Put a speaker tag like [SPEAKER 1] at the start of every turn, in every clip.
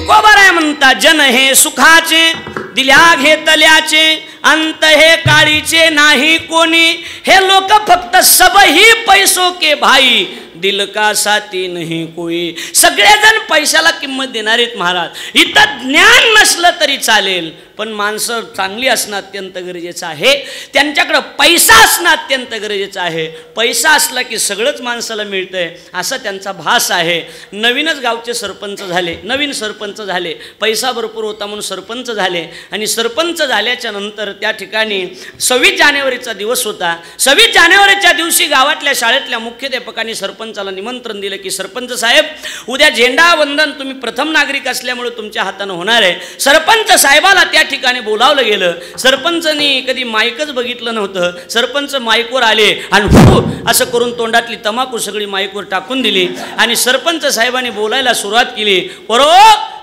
[SPEAKER 1] तुकोबाराय म्हणता जन हे सुखाचे दिल्या घेतल्याचे अंत हे काळीचे नाही कोणी हे लोक फक्त सबही पैसों के भाई दिल का साथी नहीं कोई सगळेजण पैशाला किंमत देणार आहेत महाराज इथं ज्ञान नसलं तरी चालेल पण माणसं चांगली असणं अत्यंत गरजेचं आहे त्यांच्याकडे पैसा असणं अत्यंत गरजेचं आहे पैसा असला की सगळंच माणसाला मिळतंय असा त्यांचा भास आहे नवीनच गावचे सरपंच झाले नवीन सरपंच झाले पैसा भरपूर होता म्हणून सरपंच झाले आणि सरपंच झाल्याच्या नंतर त्या ठिकाणी 26 जानेवारीचा दिवस होता 26 जानेवारीच्या दिवशी गावातल्या शाळेतल्या मुख्याध्यापकांनी सरपंचाला निमंत्रण दिलं की सरपंच साहेब उद्या झेंडा वंदन तुम्ही प्रथम नागरिक असल्यामुळे तुमच्या हाताने होणार आहे सरपंच साहेबाला त्या ठिकाणी बोलावलं गेलं सरपंचनी कधी माईकच बघितलं नव्हतं सरपंच माईकवर आले आणि असं करून तोंडातली तंबाखू सगळी माईकवर टाकून दिली आणि सरपंच साहेबांनी बोलायला सुरुवात केली पोरो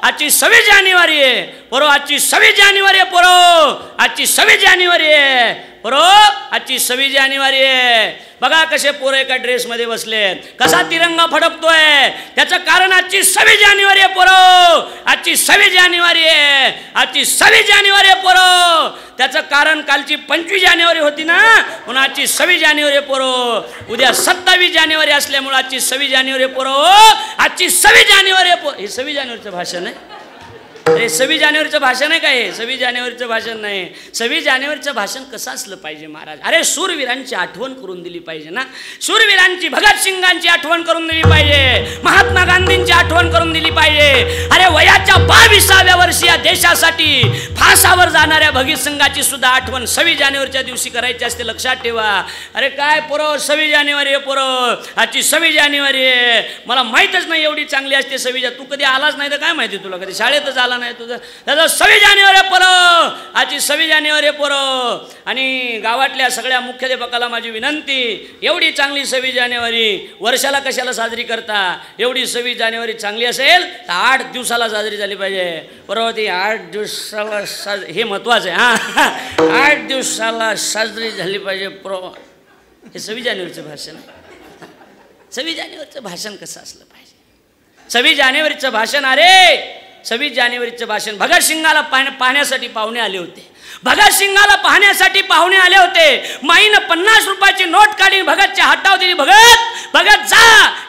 [SPEAKER 1] आजची 26 जानेवारी आहे पोरो आजची 26 जानेवारी आहे पोरो आजची 26 जानेवारी आहे पोरो आजची 26 जानेवारी आहे बघा कसे पोरं एका ड्रेसमध्ये बसले कसा तिरंगा फडकतोय त्याचं कारण आजची 26 जानेवारी आहे पोरो आजची 26 जानेवारी आहे आजची 26 जानेवारी आहे पोरो त्याचं कारण कालची 25 जानेवारी होती ना म्हणून आजची 26 जानेवारी आहे पोरो उद्या 27 जानेवारी असल्यामुळे आजची 26 जानेवारी आहे पोरो आजची 26 जानेवारी आहे पोरो हे 26 जानेवारीचं भाषण आहे अरे 26 जानेवारीचं भाषण आहे काय 26 जानेवारीचं भाषण नाही 26 जानेवारीचं भाषण कसं असलं पाहिजे महाराज अरे शूरवीरांची आठवण करून दिली पाहिजे ना शूरवीरांची भगतसिंगांची आठवण करून दिली पाहिजे महात्मा गांधींची आठवण करून दिली पाहिजे अरे वयाच्या 22व्या वर्षी या देशासाठी फासावर जाणाऱ्या भगतसिंगाची सुद्धा आठवण 26 जानेवारीच्या दिवशी करायची असते लक्षात ठेवा अरे काय पोरो 26 जानेवारी आहे पोरो आजची 26 जानेवारी आहे मला माहीतच नाही एवढी चांगली असते 26 तू कधी आलाच नाही तर काय माहिती तुला कधी शाळेतच आला नाही तुझं त्याचं 26 जानेवारी पोरो आजची 26 जानेवारी पोरो आणि गावातल्या सगळ्या मुख्याध्यापकाला माझी विनंती एवढी चांगली 26 जानेवारी वर्षाला कशाला साजरी करता एवढी 26 जानेवारी चांगली असेल तर 8 दिवसाला साजरी झाली पाहिजे बरोबर ती 8 दिवसाला हे महत्वाचं आहे हां 8 दिवसाला साजरी झाली पाहिजे प्रो हे 26 जानेवारीचं भाषण 26 जानेवारीचं भाषण कसं असलं पाहिजे 26 जानेवारीचं भाषण अरे 26 जानेवारीचं भाषण भगतसिंगाला पाहण्यासाठी पाहुणे आले होते भगतसिंगाला पाहण्यासाठी पाहुणे आले होते माईनं 50 रुपयाची नोट काढली भगतच्या हातावर दिली भगत जा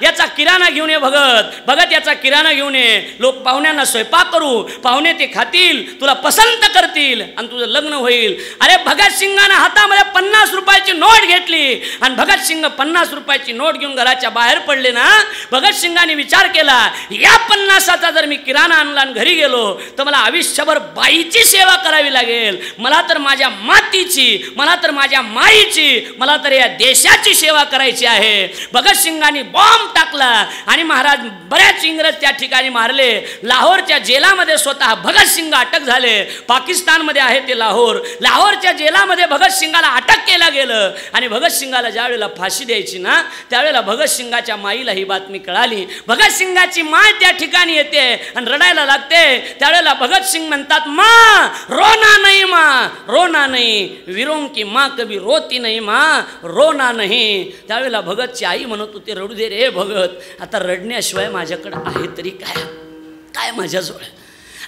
[SPEAKER 1] याचा किराणा घेऊन ये भगत याचा किराणा घेऊन ये लोक पाहुण्यांना स्वयंपाक करू पाहुणे ते खातील तुला पसंत करतील आणि तुझं लग्न होईल अरे भगतसिंगानं हातामध्ये 50 रुपयाची नोट घेतली आणि भगतसिंग 50 रुपयाची नोट घेऊन घराच्या बाहेर पडले ना भगतसिंगाने विचार केला या 50चा जर मी किराणा आणला आणि घरी गेलो तर मला आयुष्यभर बाईची सेवा करावी लागेल मला तर माझ्या मातीची मला तर माझ्या माईची मला तर या देशाची सेवा करायची आहे भगतसिंगांनी बॉम्ब टाकला आणि महाराज बऱ्याच इंग्रज त्या ठिकाणी मारले लाहोरच्या जेलामध्ये स्वतः भगतसिंग अटक झाले पाकिस्तानमध्ये आहे ते लाहोरच्या जेलामध्ये भगतसिंगाला अटक केला गेलं आणि भगतसिंगाला ज्या वेळेला फाशी द्यायची ना त्यावेळेला भगतसिंगाच्या माईला ही बातमी कळाली भगतसिंगाची माय त्या ठिकाणी येते आणि रडायला लागते त्यावेळेला भगतसिंग म्हणतात माँ रोना नहीं माँ रोना नहीं वीरों की माँ कभी रोती नहीं माँ रोना नहीं त्यावेळेला भगतची आई म्हणत होती रडू दे रे भगत आता रडण्याशिवाय माझ्याकडे आहे तरी काय माझ्याजवळ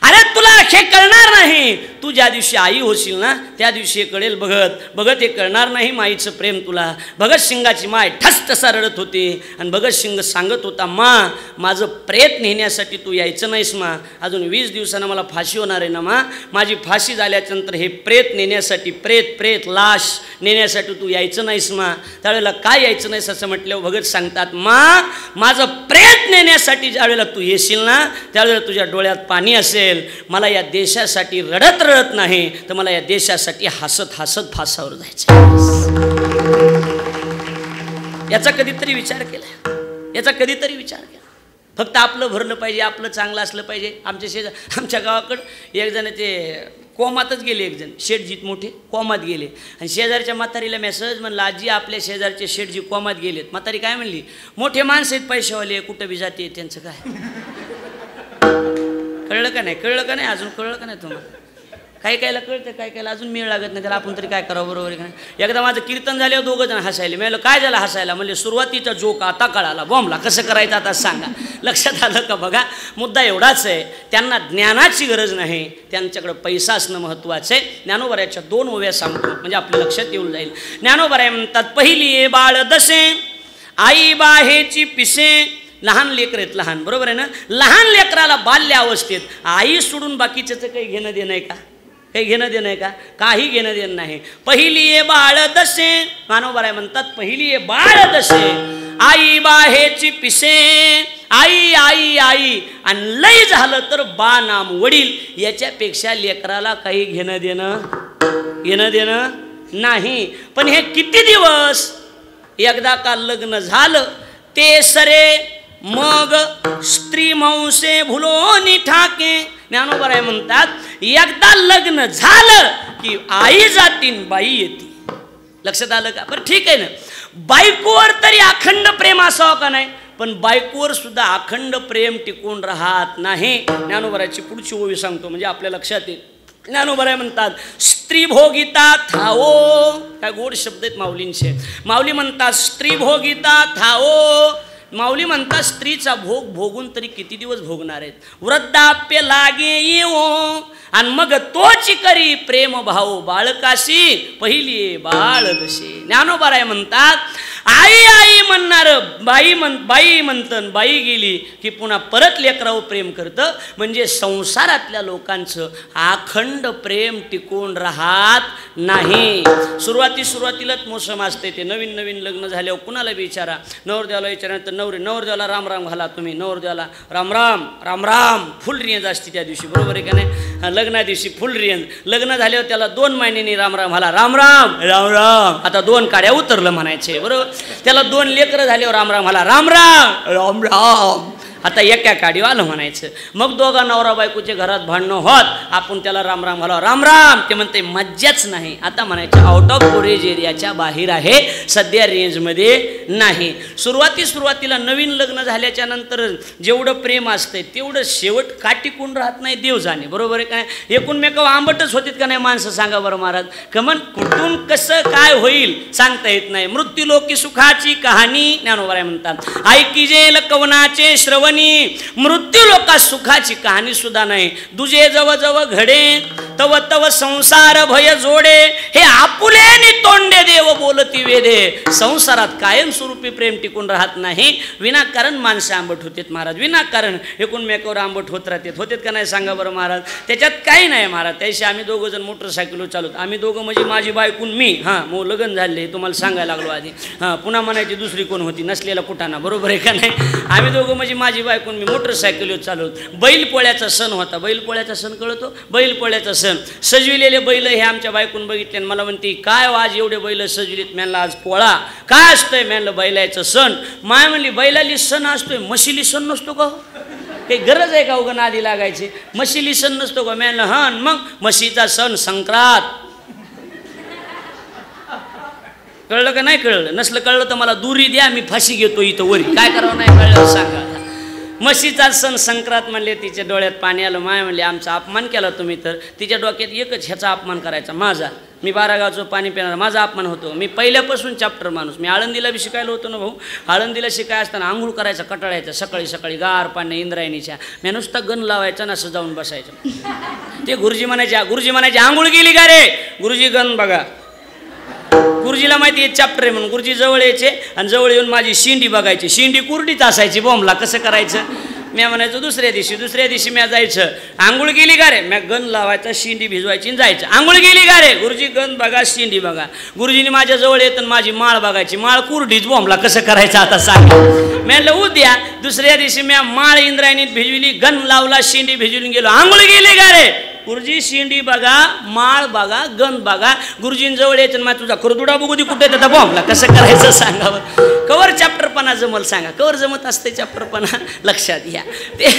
[SPEAKER 1] अरे तुला हे कळणार नाही तू ज्या दिवशी आई होशील ना त्या दिवशी हे कळेल भगत हे कळणार नाही माईचं प्रेम तुला भगतसिंगाची माय ठस तसा रडत होती आणि भगतसिंग सांगत होता माँ माझं प्रेत नेण्यासाठी तू यायचं नाहीस माँ अजून 20 दिवसानं मला फाशी होणार आहे ना माँ माझी फाशी झाल्यानंतर हे प्रेत नेण्यासाठी प्रेत लाश नेण्यासाठी तू यायचं नाहीस माँ त्यावेळेला काय यायचं नाहीस असं म्हटल्यावर भगत सांगतात माँ माझं प्रेत नेण्यासाठी ज्यावेळेला तू येशील ना त्यावेळेला तुझ्या डोळ्यात पाणी असेल मला या देशासाठी रडत नाही तर मला या देशासाठी हसत फासावर जायचं याचा कधीतरी विचार केला फक्त आपलं भरलं पाहिजे आपलं चांगलं असलं पाहिजे आमच्या गावाकडं एक जण ते कोमातच गेले एक जण शेठजीत मोठे कोमात गेले आणि शेजारच्या म्हातारीला मेसेज म्हणलं आजी आपल्या शेजारचे शेठजी कोमात गेलेत म्हातारी काय म्हणली मोठे माणसं आहेत पैशावाले कुठं बी जाते त्यांचं काय कळलं का नाही अजून कळलं का नाही तुम्हाला काही कायला कळतं, काही कायला अजून मेळ लागत नाही, त्याला आपण तरी काय करावं, बरोबर आहे का नाही. एकदा माझं कीर्तन झाल्यावर दोघं जण हसायले. मी म्हणलं काय झालं हसायला? म्हणजे सुरुवातीचा जोक आता कळाला, बॉम्बला कसं करायचं आता सांगा. लक्षात आलं का? बघा मुद्दा एवढाच आहे, त्यांना ज्ञानाची गरज नाही, त्यांच्याकडे पैसा असणं महत्त्वाचं आहे. ज्ञानोबराच्या 2 ओव्या सांगतो म्हणजे आपल्या लक्षात येऊन जाईल. ज्ञानोबराय म्हणतात, पहिली बाळ दसे आई बाहेची पिसे. लहान लेकर आहेत, लहान, बरोबर आहे ना. लहान लेकराला बाल्य अवस्थेत आई सोडून बाकीच्याचं काही घेणं देणं आहे का? काही घेणं देणं आहे का? काही घेणं देणं नाही. पहिली आहे बाळ दशे, ज्ञानोबराय म्हणतात पहिली आहे बाळ दशे आई बाहेची पिसे. आई आई आई आणि लय झालं तर बा नाम वडील. याच्यापेक्षा लेकराला काही घेणं देणं नाही. पण हे किती दिवस? एकदा का लग्न झालं ते सरे मग स्त्री मांसे भुलोनी ठाके. ज्ञानोबराय म्हणतात एकदा लग्न झालं की आई जातीन बाई येते. लक्षात आलं का? बरं ठीक आहे ना, बायकोवर तरी अखंड प्रेम असावं का नाही? पण बायकोवर सुद्धा अखंड प्रेम टिकून राहत नाही. ज्ञानोबराची पुढची ओवी सांगतो म्हणजे आपल्या लक्षात येईल. ज्ञानोबराय म्हणतात स्त्री भोगिता थाओ. काय गोड शब्द आहेत माऊलींचे. माऊली म्हणतात स्त्री भोगिता थाओ. माऊली म्हणतात स्त्रीचा भोग भोगून तरी किती दिवस भोगणार आहेत. वृद्धाप्य लागे येऊ आणि मग तोची करी प्रेम भाऊ बाळकाशी. पहिली बाळ दशे. ज्ञानोबराय म्हणतात आई आई म्हणणार बाई म्हणतं, बाई गेली की पुन्हा परत लेकरावर प्रेम करतं. म्हणजे संसारातल्या लोकांचं अखंड प्रेम टिकून राहत नाही. सुरुवातीलाच मोसम असते. ते नवीन नवीन लग्न झाल्यावर कुणाला विचारा, नवरदेवाला विचारल्यानंतर नवरदेवाला राम राम घाला तुम्ही. नवरदेवाला राम राम राम राम फुल रेंज असते त्या दिवशी, बरोबर आहे का नाही. लग्ना दिवशी फुल रेंज. लग्न झाल्यावर त्याला 2 महिन्यांनी राम राम घाला. राम राम राम राम. आता 2 काड्या उतरलं म्हणायचे, बरोबर. त्याला 2 लेकरं झाल्यावर राम राम घाला. राम राम राम राम. आता एका काडीवर आलं म्हणायचं. मग दोघा नवरा बायकोचे घरात भांडणं होत, आपण त्याला राम राम घाला. राम राम. ते म्हणते मज्जाच नाही. आता म्हणायचं आउट ऑफ कव्हरेज एरियाच्या बाहेर आहे, सध्या रेंजमध्ये नाही. सुरुवातीला नवीन लग्न झाल्याच्या नंतर जेवढं प्रेम असतंय तेवढं शेवट का टिकून राहत नाही देव जाणे, बरोबर आहे काय. एकूणमेकावर आंबटच होतीत का नाही माणसं, सांगा बरं महाराज. कमन कुठून कसं काय होईल सांगता येत नाही. मृत्यू लोकी सुखाची कहाणी. ज्ञानोबराय म्हणतात ऐकी जेल कवनाचे श्रवण. मृत्यू लोका सुखाची कहाणी सुद्धा नाही. दुजे जव जव घडे तव तव संसार भय जोडे. हे आपुलेनी तोंडे देव बोलती वेदे. संसारात कायमस्वरूपी प्रेम टिकून राहत नाही. विनाकारण माणसं आंबट होतेत महाराज, विनाकारण एकूणमेकावर आंबट होत होतेत का नाही सांगा बरं महाराज. त्याच्यात काही नाही महाराज. त्याशी आम्ही 2 जण मोटरसायकल चालवत. आम्ही 2 म्हणजे माझी बायकून मी. मग लग्न झाले तुम्हाला सांगायला लागलो आधी. पुन्हा म्हणायची दुसरी कोण होती नसलेला कुठाना, बरोबर आहे का नाही. आम्ही 2 म्हणजे माझी बायकून मी मोटरसायकल चालवत. बैलपोळ्याचा सण होता. बैलपोळ्याचा सण कळतो. बैलपोळ्याचा सण सजविलेले बैल हे आमच्या बायकून बघितले. मला म्हणते काय आज एवढे बैल सजविलेत. म्हणलं आज पोळा. काय असतंय म्हणलं बैलाचं सण. माय म्हणली बैलाली सण असतोय, म्हशीली सण नसतो का. काही गरज आहे का उगं नादी लागायची. म्हशीली सण नसतो का. म्हणलं हा. मग म्हशीचा सण संक्रांत. कळलं का नाही कळलं. नसलं कळलं तर मला दुरी द्या, मी फाशी घेतो इथं वरी. काय करावं नाही कळलं सांगा. म्हशीचा सण संक्रांत म्हणले. तिच्या डोळ्यात पाणी आलं. माय म्हणले आमचा अपमान केला तुम्ही तर. तिच्या डोक्यात एकच ह्याचा अपमान करायचा माझा. मी 12 गावचं पाणी पिणार, माझा अपमान होतो. मी पहिल्यापासून चॅप्टर माणूस. मी आळंदीला बी शिकायला होतो ना भाऊ. आळंदीला शिकाय असताना आंघोळ करायचा कटाळायचा सकाळी सकाळी गार पाणी इंद्रायणीच्या. मी नुसता गण लावायचा ना असं जाऊन बसायचं. ते गुरुजी म्हणायचे आंघोळ गेली का रे. गुरुजी गण बघा. गुरुजीला माहिती आहे चॅप्टर आहे म्हणून. गुरुजी जवळ यायचे आणि जवळ येऊन माझी शिंडी बघायची. शिंडी कुरडीच असायची. बॉम्बला कसं करायचं. मी म्हणायचो दुसऱ्या दिवशी मी जायचं. आंघोळ गेली का रे. मी गण लावायचा, शिंडी भिजवायची आणि जायचं. आंघोळ गेली का रे. गुरुजी गण बघा, शिंडी बघा. गुरुजीने माझ्या जवळ येत माझी माळ बघायची. माळ कुरडीच. बॉम्बला कसं करायचं आता सांग. मी म्हणलं उद्या. दुसऱ्या दिवशी मी माळ इंद्रायणीत भिजविली, गण लावला, शिंडी भिजवून गेलो. आंघोळ गेली का रे. गुरुजी शिंडी बघा, माळ बघा, गण बघा. गुरुजींजवळ यायचं मग तुझा खुरदुडा बघू दे कुठे त्याचा बॉम्बला कसं करायचं सांगावं. कवर चॅप्टरपणा जमल सांगा. कवर जमत असते चॅप्टरपणा. लक्षात घ्या. ते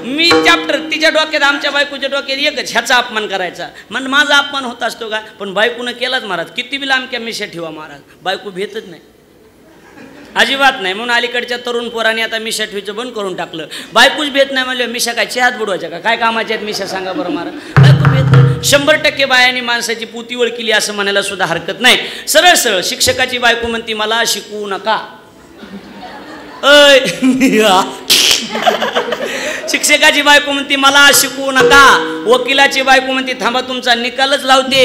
[SPEAKER 1] मी चॅप्टर तिच्या डोक्यात आमच्या बायकोच्या डोक्यात एकच ह्याचा अपमान करायचा. मग माझा अपमान होत असतो का. पण बायकोनं केलाच महाराज. किती बी लांब मिशा ठेवा महाराज, बायको भेटत नाही अजिबात नाही. म्हणून अलीकडच्या तरुण पोरांनी आता मिशा ठेवायचं बंद करून टाकलं. बायकोच भेट नाही म्हणलं मिशा काय चहात बुडवायच्या का. काय कामाच्या आहेत मिशा सांगा बरं महाराज. बायको भेट नाही. 100% बायांनी माणसाची पुतीवळ केली असं म्हणायला सुद्धा हरकत नाही. सरळ सरळ शिक्षकाची बायको म्हणती मला शिकवू नका. शिक्षकाची बायको म्हणती मला शिकवू नका. वकिलाची बायको म्हणती थांबा तुमचा निकालच लावते.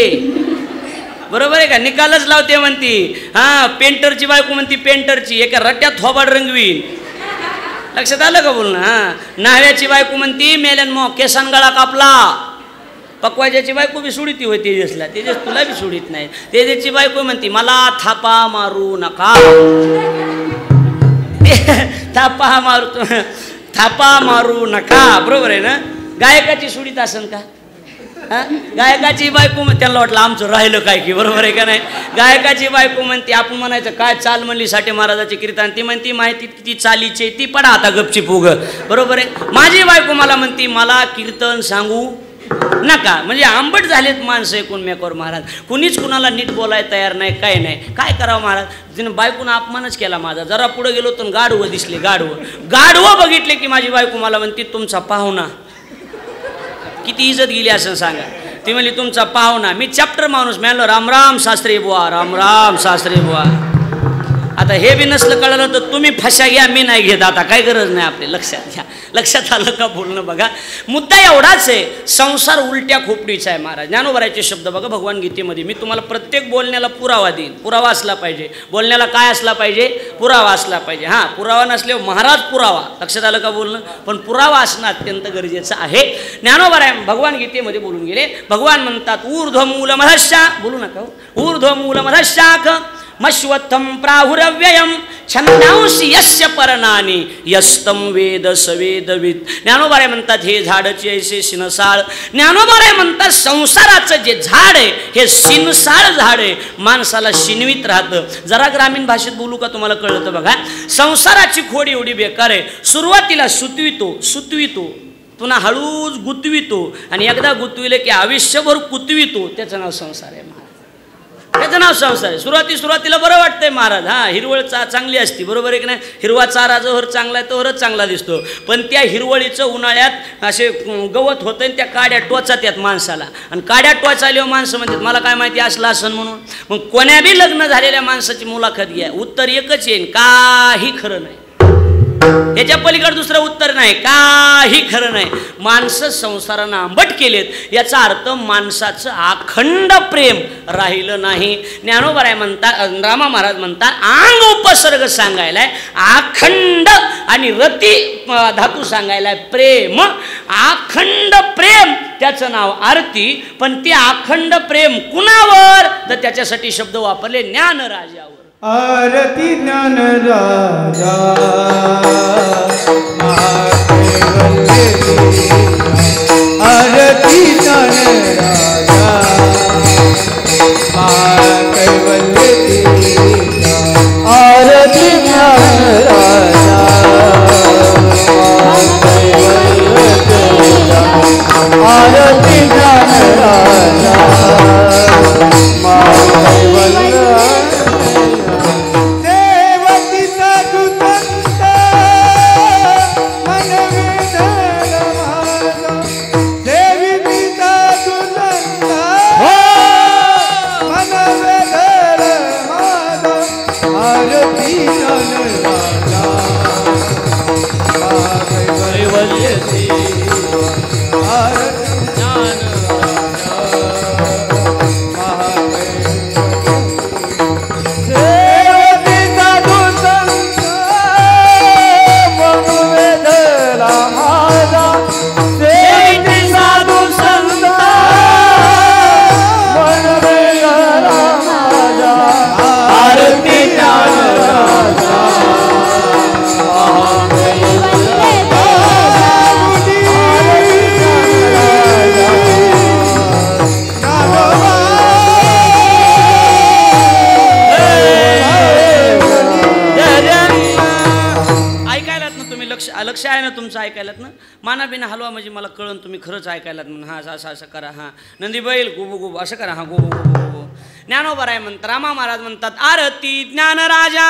[SPEAKER 1] बरोबर आहे का? निकालच लावते म्हणती. पेंटरची बायको म्हणती पेंटरची एका रट्ट्यात थोबाड रंगवीन. लक्षात आलं का बोलणं? न्हाव्याची बायको म्हणती मेल्यान मग केसान गळा कापला. पकवाजाची बायको बी सोडिती होय तेजसला. तेजस तुला बी सोडित नाही. तेजसची बायको म्हणती मला थापा मारू नका. थापा मारू नका. बरोबर आहे ना? गायकाची सोडित असन का? गायकाची बायको त्यांना वाटलं आमचं राहिलं काय की. बरोबर आहे का नाही? गायकाची बायको म्हणते आपण म्हणायचं काय चाल म्हणली साठे महाराजाची कीर्तन. ती म्हणती माहिती किती चालीचे ती पडा आता गपचीप उग. बरोबर आहे? माझी बायको मला म्हणती मला कीर्तन सांगू नका. म्हणजे आंबट झालेत माणसं एकूण मेकोर महाराज. कुणीच कुणाला नीट बोलायला तयार नाही. काय नाही. काय करावं महाराज? तिने बायकोनं अपमानच केला माझा. जरा पुढे गेलो तर गाढवं दिसले. गाढवं बघितले की माझी बायको मला म्हणती तुमचा पाहुणा. किती इज्जत गेली असं सांगा. ती म्हणली तुमचा पाहुणा. मी चॅप्टर माणूस मिळालो राम राम शास्त्री बुवा राम राम शास्त्री बुवा. आता हे बी नसलं कळलं तर तुम्ही फशा घ्या मी नाही घेत. आता काय गरज नाही आपले. लक्षात घ्या. लक्षात आलं का बोलणं? बघा मुद्दा एवढाच आहे. संसार उलट्या खोपडीचा आहे महाराज. ज्ञानोबारायचे शब्द बघा भगवान गीतेमध्ये. मी तुम्हाला प्रत्येक बोलण्याला पुरावा देईन. पुरावा असला पाहिजे. बोलण्याला काय असला पाहिजे? पुरावा असला पाहिजे. पुरावा नसल्यावर महाराज पुरावा. लक्षात आलं का बोलणं? पण पुरावा असणं अत्यंत गरजेचं आहे. ज्ञानोबाराय भगवान गीतेमध्ये बोलून गेले. भगवान म्हणतात ऊर्ध्वमूलमधश्चा बोलू नका. ऊर्ध्वमूलमधशाख मश्वत्थम प्राहुरव्ययम छंदांशी यस्य परनानी यस्तम वेद सवेदवित. ज्ञानोबाराय म्हणतात हे झाडचे ऐसे शिनसाळ. ज्ञानोबाराय म्हणतात संसाराचं जे झाड आहे हे शिनसाळ झाड आहे. माणसाला शिनवीत राहतं. जरा ग्रामीण भाषेत बोलू का तुम्हाला कळतं बघा. संसाराची खोड एवढी बेकार आहे. सुरुवातीला सुतवितो पुन्हा हळूच गुतवितो आणि एकदा गुतविले की आयुष्यभर कुतवितो. त्याचं नाव संसार आहे. त्याचं नाव संसार आहे. सुरुवातीला बरं वाटतंय महाराज. हिरवळ चांगली असती. बरोबर आहे की नाही? हिरवा चारा जोहर चांगला आहे तोहरच चांगला दिसतो. पण त्या हिरवळीचं उन्हाळ्यात असे गवत होतं आणि त्या काड्या टोचात यात माणसाला. आणि काड्या टोचाल्यावर माणसं म्हणतात मला काय माहिती असलं असं म्हणून. मग कोण्या बी लग्न झालेल्या माणसाची मुलाखत घ्या. उत्तर एकच येईन काही खरं नाही. याच्या पलीकडे दुसरं उत्तर नाही. काही खरं नाही. माणसं संसारानं आंबट केलेत याचा अर्थ माणसाचं अखंड प्रेम राहिलं नाही. ज्ञानोबाराय म्हणतात रामा महाराज म्हणतात अंग उपसर्ग सांगायलाय अखंड आणि रती धातू सांगायलाय प्रेम. अखंड प्रेम त्याचं नाव आरती. पण ते अखंड प्रेम कुणावर? तर त्याच्यासाठी शब्द वापरले ज्ञानराजावर.
[SPEAKER 2] आरती ज्ञान राजा आरती ज्ञान राजा कैवल्य आरती ज्ञान राजा आरती ज्ञान राजा
[SPEAKER 1] लक्ष आहे ना तुमचं ऐकायलात ना? मानाबिना हलवा म्हणजे मला कळण तुम्ही खरंच ऐकायलात म्हणून. असं असं करा. नंदी बैल गोबो गोबो असं करा. गोबो गोबो गोबो. ज्ञानोबाराय म्हणतात रामा महाराज म्हणतात आरती ज्ञान राजा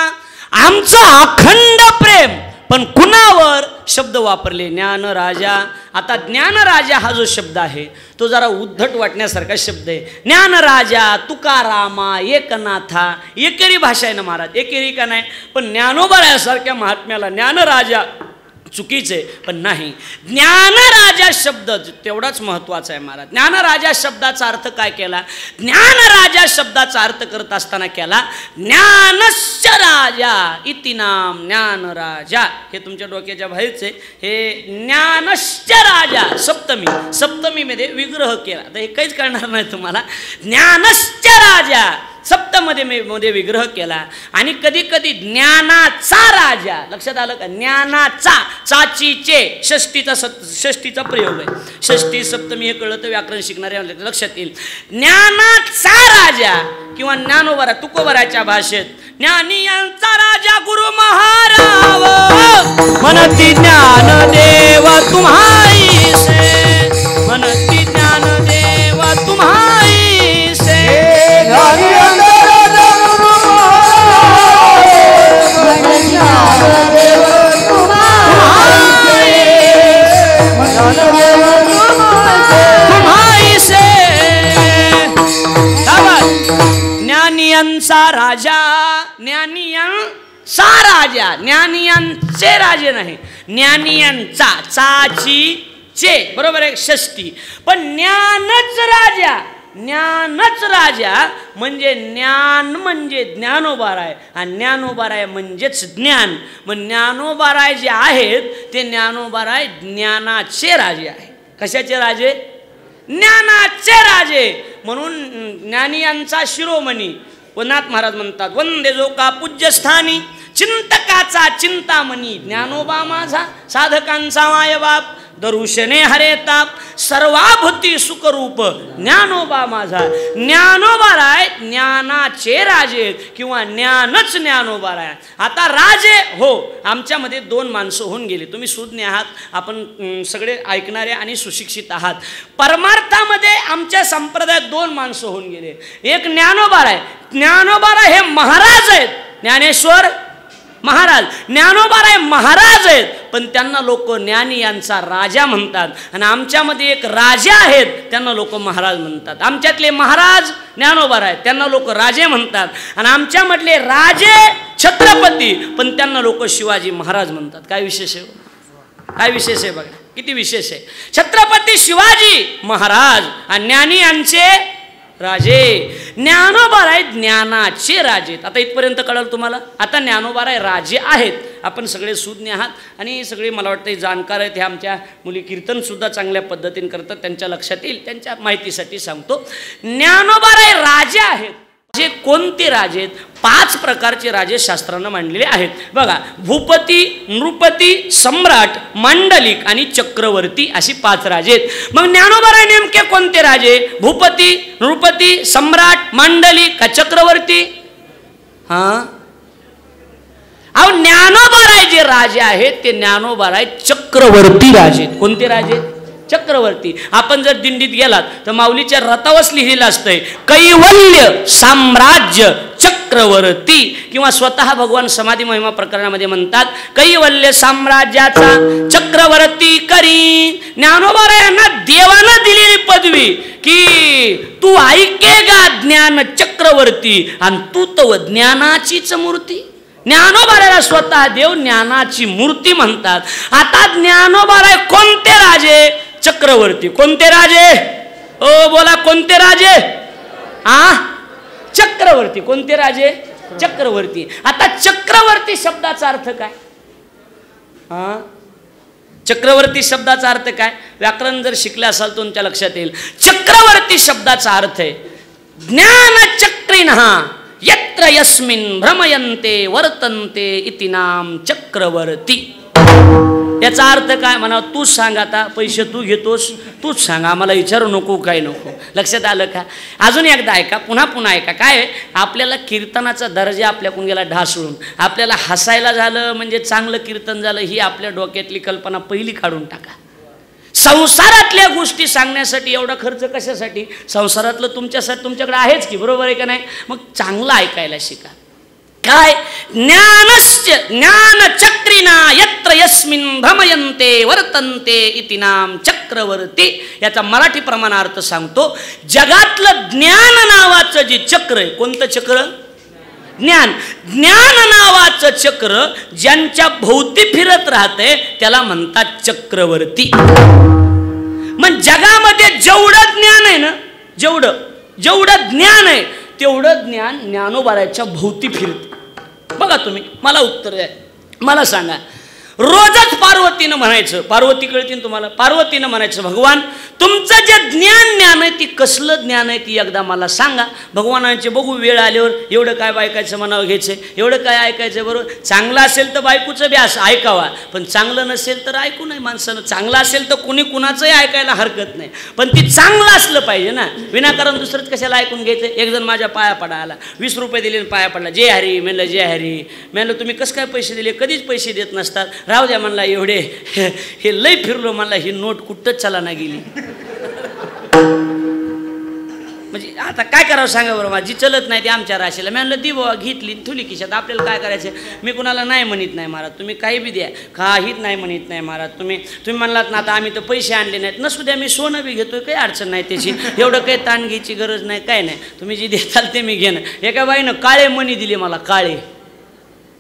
[SPEAKER 1] आमचं अखंड प्रेम. पण कुणावर शब्द वापरले? ज्ञान राजा. आता ज्ञानराजा हा जो शब्द आहे तो जरा उद्धट वाटण्यासारखा शब्द आहे. ज्ञानराजा, तुकारामा, एकनाथा, एकेरी भाषा आहे ना महाराज, एकेरी का नाही. पण ज्ञानोबा यासारख्या महात्म्याला ज्ञानराजा चुकीचे पण नाही. ज्ञानराजा शब्द तेवढाच महत्त्वाचा आहे महाराज. ज्ञानराजा शब्दाचा अर्थ काय केला? ज्ञानराजा शब्दाचा अर्थ करत असताना केला ज्ञानस्य राजा इति नाम ज्ञानराजा. हे तुमच्या डोक्याच्या बाहेरचे. हे ज्ञानस्य राजा सप्तमीमध्ये विग्रह केला. तर हे काहीच कळणार नाही तुम्हाला. ज्ञानस्य राजा सप्तमध्ये विग्रह केला. आणि कधी कधी ज्ञानाचा राजा, लक्षात आलं का? ज्ञानाचा, चाचीचे षष्टीचा प्रयोग आहे. षष्टी सप्तमी हे कळलं तर व्याकरण शिकणारे लक्षात येईल. ज्ञानाचा राजा किंवा ज्ञानोबा तुकोबराच्या भाषेत ज्ञानियांचा राजा गुरु महाराव म्हणती ज्ञानदेव तुम्हाईसे, म्हणती ज्ञानदेव तुम्हाईसे. ज्ञानियांचा राजा, ज्ञानियांचा राजा, ज्ञानियांचे राजे नाही, ज्ञानियांचा, चाची चे बरोबर आहे षष्टी. पण ज्ञानच राजा, ज्ञानच राजा म्हणजे ज्ञान म्हणजे ज्ञानोबाराय आणि ज्ञानोबाराय म्हणजेच ज्ञान. मग ज्ञानोबाराय जे आहेत ते ज्ञानोबाराय ज्ञानाचे राजे आहे. कशाचे राजे? ज्ञानाचे राजे. म्हणून ज्ञानियांचा शिरोमणी वनाथ महाराज म्हणतात वंदे जो का पूज्यस्थानी चिंतकाचा चिंतामणी ज्ञानोबा माझा साधकांचा मायबाप दरुशने हरे ताप सर्वाभूती सुखरूप ज्ञानोबा माझा. ज्ञानोबा राय ज्ञानाचे राजे किंवा ज्ञानच ज्ञानोबा राय. आता राजे हो आमच्यामध्ये दोन माणसं होऊन गेले. तुम्ही सुज्ञ आहात, आपण सगळे ऐकणारे आणि सुशिक्षित आहात. परमार्थामध्ये आमच्या संप्रदायात दोन माणसं होऊन गेले. एक ज्ञानोबा राय, ज्ञानोबा राय हे महाराज आहेत, ज्ञानेश्वर महाराज. ज्ञानोबाराय महाराज आहेत पण त्यांना लोक ज्ञानी यांचा राजा म्हणतात. आणि आमच्यामध्ये एक राजा आहेत त्यांना लोक महाराज म्हणतात. आमच्यातले महाराज ज्ञानोबाराय त्यांना लोक राजे म्हणतात. आणि आमच्यामधले राजे छत्रपती पण त्यांना लोक शिवाजी महाराज म्हणतात. काय विशेष आहे? काय विशेष आहे बघा, किती विशेष आहे. छत्रपती शिवाजी महाराज आणि ज्ञानी यांचे राजे. ज्ञानोबाराय ज्ञानाचे राजे. आता इथपर्यंत कळलं तुम्हाला. आता ज्ञानोबाराय राजे आहेत. आपण सगळे सुज्ञ आहात आणि सगळे मला वाटतं जाणकार आहेत. हे आमच्या मुली कीर्तनसुद्धा चांगल्या पद्धतीने करतात, त्यांच्या लक्षात येईल. त्यांच्या माहितीसाठी सांगतो. ज्ञानोबाराय राजे आहेत. जे कोणते राजे आहेत? 5 प्रकारचे राजे शास्त्रानं मांडलेले आहेत बघा. भूपती, नृपती, सम्राट, मांडलिक आणि चक्रवर्ती अशी 5 राजे आहेत. मग ज्ञानोबाराय नेमके कोणते राजे? भूपती, नृपती, सम्राट, मांडलिक का चक्रवर्ती? अहो ज्ञानोबाराय जे राजे आहेत ते ज्ञानोबाराय चक्रवर्ती राजे आहेत. कोणते राजे? चक्रवर्ती. आपण जर दिंडीत गेलात तर माऊलीच्या रथावरच लिहिलेलं असतंय कैवल्य साम्राज्य चक्रवर्ती. किंवा स्वतः भगवान समाधी महिमा प्रकरणामध्ये म्हणतात कैवल्य साम्राज्याचा चक्रवर्ती करी. ज्ञानोबाराय यांना देवानं दिलेली पदवी की तू ऐकेगा ज्ञान चक्रवर्ती आणि तू तो ज्ञानाचीच मूर्ती. ज्ञानोबारायला स्वतः देव ज्ञानाची मूर्ती म्हणतात. आता ज्ञानोबाराय कोणते राजे? चक्रवर्ती. कोणते राजे? ओ बोला कोणते राजे? चक्रवर्ती. कोणते राजे? चक्रवर्ती. आता चक्रवर्ती शब्दाचा अर्थ काय? चक्रवर्ती शब्दाचा अर्थ काय? व्याकरण जर शिकले असाल तर तुमच्या लक्षात येईल. चक्रवर्ती शब्दाचा अर्थ आहे ज्ञानचक्रिणः यत्र यस्मिन् भ्रमयन्ते वर्तन्ते इति नाम चक्रवर्ती. याचा अर्थ काय म्हणा? तूच सांग. आता पैसे तू घेतोस, तूच सांग, आम्हाला विचारू नको, काय नको. लक्षात आलं का? अजून एकदा ऐका, पुन्हा ऐका. काय आपल्याला कीर्तनाचा दर्जा आपल्याकडून गेला ढासळून. आपल्याला हसायला झालं म्हणजे चांगलं कीर्तन झालं ही आपल्या डोक्यातली कल्पना पहिली काढून टाका. संसारातल्या गोष्टी सांगण्यासाठी एवढा खर्च कशासाठी? संसारातलं तुमच्यासाठी तुमच्याकडे आहेच की, बरोबर आहे का नाही? मग चांगलं ऐकायला शिका. काय ज्ञानचक्रिना यत्र यस्मिन् भ्रमयन्ते वर्तन्ते इति नाम चक्रवर्ती. याचा मराठी प्रमाणार्थ सांगतो. जगातलं ज्ञान नावाचं जे चक्र आहे, कोणतं चक्र? ज्ञान. ज्ञान नावाचं चक्र ज्यांच्या भोवती फिरत राहते त्याला म्हणतात चक्रवर्ती. मग जगामध्ये जेवढं ज्ञान आहे ना, जेवढं ज्ञान आहे तेवढं ज्ञान ज्ञानोबाच्या भोवती फिरत. बघा तुम्ही, मला उत्तर द्या, मला सांगा. रोजच पार्वतीनं म्हणायचं, पार्वती कळतील तुम्हाला, पार्वतीनं म्हणायचं भगवान तुमचं जे ज्ञान आहे ती कसलं ज्ञान आहे ती एकदा मला सांगा. भगवानांचे बघू वेळ आल्यावर एवढं काय बायकाचं म्हणावं घ्यायचं, एवढं काय ऐकायचं. बरोबर, चांगलं असेल तर बायकोचं बी असं ऐकावा, पण चांगलं नसेल तर ऐकू नये माणसानं. चांगलं असेल तर कोणी कुणाचंही ऐकायला हरकत नाही, पण ती चांगलं असलं पाहिजे ना. विनाकारण दुसरंच कशाला ऐकून घ्यायचं. एक जण माझ्या पाया पडा आला, 20 रुपये दिले पाया पडला, जय हरी. म्हणलं जय हरी. म्हणलं तुम्ही कसं काय पैसे दिले? कधीच पैसे देत नसतात. राहू द्या म्हणला, एवढे हे लई फिरलो म्हणला, ही नोट कुठंच चलाना गेली. म्हणजे आता काय करावं सांगा बरं. माझी चलत नाही ती आमच्या राशीला. मी म्हणलं दी बाबा, घेतली ठुली खिशात, आपल्याला काय करायचं. मी कुणाला नाही म्हणत नाही महाराज, तुम्ही काही बी द्या, काहीच नाही म्हणत नाही महाराज. तुम्ही म्हणलात ना आता आम्ही तर पैसे आणले नाहीत, नसू द्या, मी सोनं बी घेतोय, काही अडचण नाही त्याची, एवढं काही ताण घ्यायची गरज नाही, काय नाही. तुम्ही जे देताल ते मी घेणं. एका बाईनं काळे मणी दिले मला, काळे,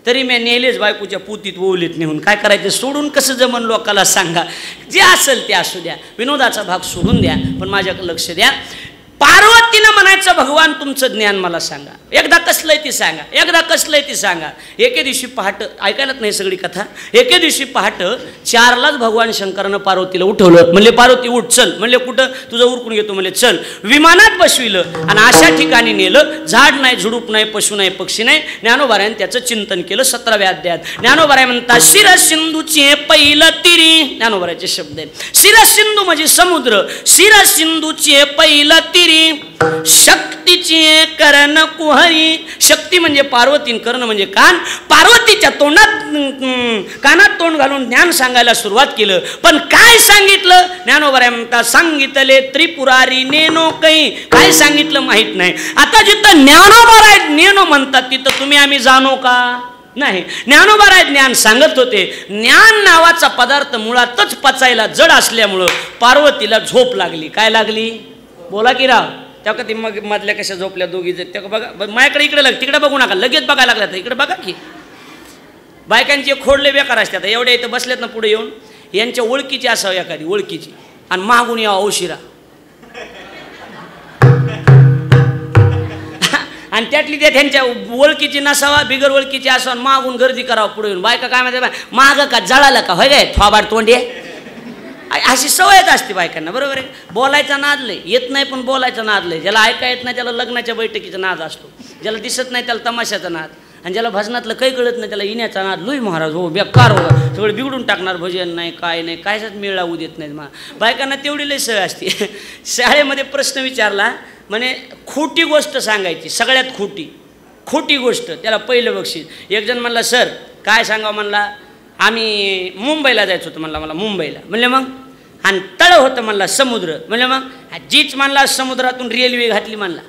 [SPEAKER 1] तरी मी नेलेच बायकोच्या पुतीत ओवलेत नेऊन. काय करायचं, सोडून कसं जमन लोकाला सांगा. जे असेल ते असू द्या, विनोदाचा भाग सोडून द्या, पण माझ्याकडे लक्ष द्या. पार्वतीनं म्हणायचं भगवान तुमचं ज्ञान मला सांगा. एकदा कसलंय ती सांगा, एकदा कसलंय ती सांगा. एके दिवशी पहाट, ऐकायलाच नाही सगळी कथा. एके दिवशी पहाट 4लाच भगवान शंकरानं पार्वतीला उठवलं. म्हणले पार्वती उठ, चल. म्हणले कुठं? तुझं उरकून घेतो. म्हणले चल. विमानात बसविलं आणि अशा ठिकाणी नेलं, झाड नाही, झुडूप नाही, पशु नाही, पक्षी नाही. ज्ञानोबारायन त्याचं चिंतन केलं. 17व्या अध्यायात ज्ञानोबाराय म्हणतात, शिरसिंधूचे पहिलं तिरी. ज्ञानोबारायचे शब्द आहेत. शिरसिंधू म्हणजे समुद्र, शिरसिंधूचे पहिलं तिरी, शक्तीची कर्ण कुहरी. शक्ती म्हणजे पार्वती, कर्ण म्हणजे कान. पार्वतीच्या तोंडात कानात तोंड घालून ज्ञान सांगायला सुरुवात केलं. पण काय सांगितलं? ज्ञानोबाराय म्हणतात, सांगितले त्रिपुरारी नेनो काही. काय सांगितलं माहित नाही. आता जिथं ज्ञानोबाराय नेनो म्हणतात तिथं तुम्ही आम्ही जाणो का? नाही. ज्ञानोबाराय ज्ञान सांगत होते. ज्ञान नावाचा पदार्थ मुळातच पचायला जड असल्यामुळं पार्वतीला झोप लागली. काय लागली? बोला की राव. त्या कधी मग मधल्या कशा झोपल्या दोघी जण, त्या बघा माझ्याकडे, इकडे लाग, तिकडे बघू नका, लगेच बघायला लागला. इकडे बघा की बायकांचे खोडले बेकार असतात. एवढ्या इथं बसल्यात ना पुढे येऊन, यांच्या ओळखीची असावं एखादी, ओळखीची, आणि मागून यावं उशिरा. आणि त्यातली त्या त्यांच्या ओळखीची नसावा, बिगर ओळखीची असावं, मागून गर्दी करावं पुढे येऊन. बायका काय म्हणते, मागं का जळालं का होय काय थोबाड तोंडी. अशी सवयच असते बायकांना. बरोबर आहे. बोलायचा नाद लय, येत नाही पण बोलायचा नाद लय. ज्याला ऐका येत नाही त्याला लग्नाच्या बैठकीचा नाद असतो, ज्याला दिसत नाही त्याला तमाशाचा नाद, आणि ज्याला भजनातलं काही कळत नाही त्याला येण्याचा नाद. लुई महाराज हो बेकार हो, सगळं बिघडून टाकणार, भजन नाही काय नाही, कायच मेळ लावू देत नाहीत. बायकांना तेवढी लय सवय असते. शाळेमध्ये प्रश्न विचारला, म्हणे खोटी गोष्ट सांगायची, सगळ्यात खोटी गोष्ट, त्याला पहिलं बक्षीस. एक जण म्हणला, सर काय सांगावं? म्हणला आम्ही मुंबईला जायचं होतं. म्हणला मला मुंबईला. म्हणले मग? आणि तळ होतं म्हणला समुद्र. म्हणलं मग? जीच म्हणला समुद्रातून रेल्वे घातली. म्हणला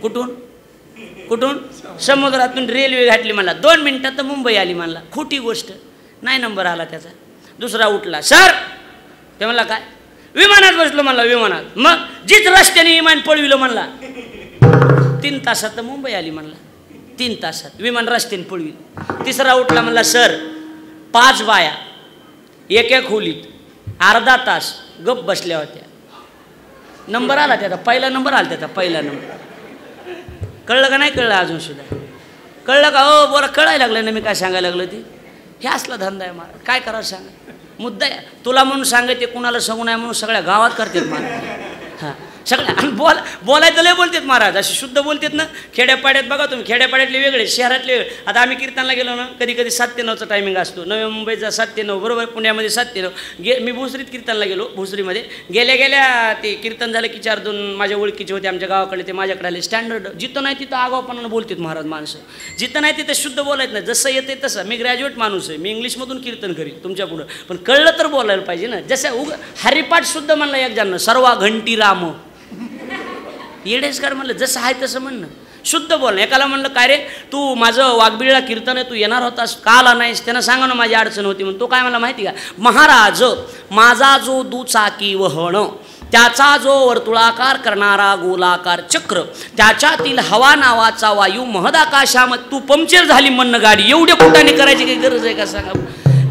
[SPEAKER 1] कुठून? समुद्रातून रेल्वे घातली. म्हणला 2 मिनिटात मुंबई आली. म्हणला खोटी गोष्ट, नाही नंबर आला त्याचा. दुसरा उठला, सर ते म्हणला काय? विमानात बसलो. म्हणला विमानात. मग जीच रस्त्याने विमान पळविलं. म्हणला 3 तासात मुंबई आली. म्हणला 3 तासात विमान रस्त्याने पळविलं. तिसरा उठला. म्हणला सर 5 बाया एका खोलीत अर्धा तास गप बसल्या होत्या. नंबर आला त्याचा, पहिला नंबर आला त्याचा, पहिला नंबर. कळलं का नाही कळलं? अजून सुद्धा कळलं का? हो बोला, कळायला लागलं ना मी काय सांगायला लागलं ते. हे असला धंदा आहे मला, काय करावं सांगा. मुद्दा आहे, तुला म्हणून सांगायचे, कुणाला सांगू नये म्हणून सगळ्या गावात करतात मला. हां सगळ्या. आणि बोलायचं लय बोलतात महाराज, अशी शुद्ध बोलतात ना. खेड्यापाड्यात बघा तुम्ही, खेड्यापाड्यातले वेगळे, शहरातले वेगळे. आता आम्ही कीर्तनला गेलो ना, कधी 7 ते 9चा टायमिंग असतो. नवी मुंबईचा 7 ते 9, बरोबर. पुण्यामध्ये 7 ते 9. मी भोसरीत कीर्तनला गेलो. भोसरीमध्ये गेल्या ते कीर्तन झालं की 4-2 माझ्या ओळखीचे होते आमच्या गावाकडे, ते माझ्याकडे आले. स्टँडर्ड जिथं नाही तिथं आगावपणानं बोलतात महाराज माणसं. जिथं नाही तिथं शुद्ध बोलायचं नाही. जसं येते तसं. मी ग्रॅज्युएट माणूस आहे, मी इंग्लिशमधून कीर्तन करीन तुमच्या पुढं, पण कळलं तर बोलायला पाहिजे ना. जसं हरिपाठ शुद्ध म्हणलं एक जण, सर्वा घंटी राम येडेसकार म्हणलं, जसं आहे तसं म्हणणं. शुद्ध बोलणं. एकाला म्हणलं काय रे तू माझं वाघबिळला कीर्तन आहे, तू येणार होतास का आला नाहीस? त्यांना सांगा ना माझी अडचण होती म्हणून. तो काय मला माहिती का, महाराज माझा जो दुचाकी वहन, त्याचा जो वर्तुळाकार करणारा गोलाकार चक्र, त्याच्यातील हवा नावाचा वायू महदाकाशामध्ये, तू पंक्चर झाली म्हणणं गाडी, एवढे कुठाने करायची काही गरज आहे का सांगा?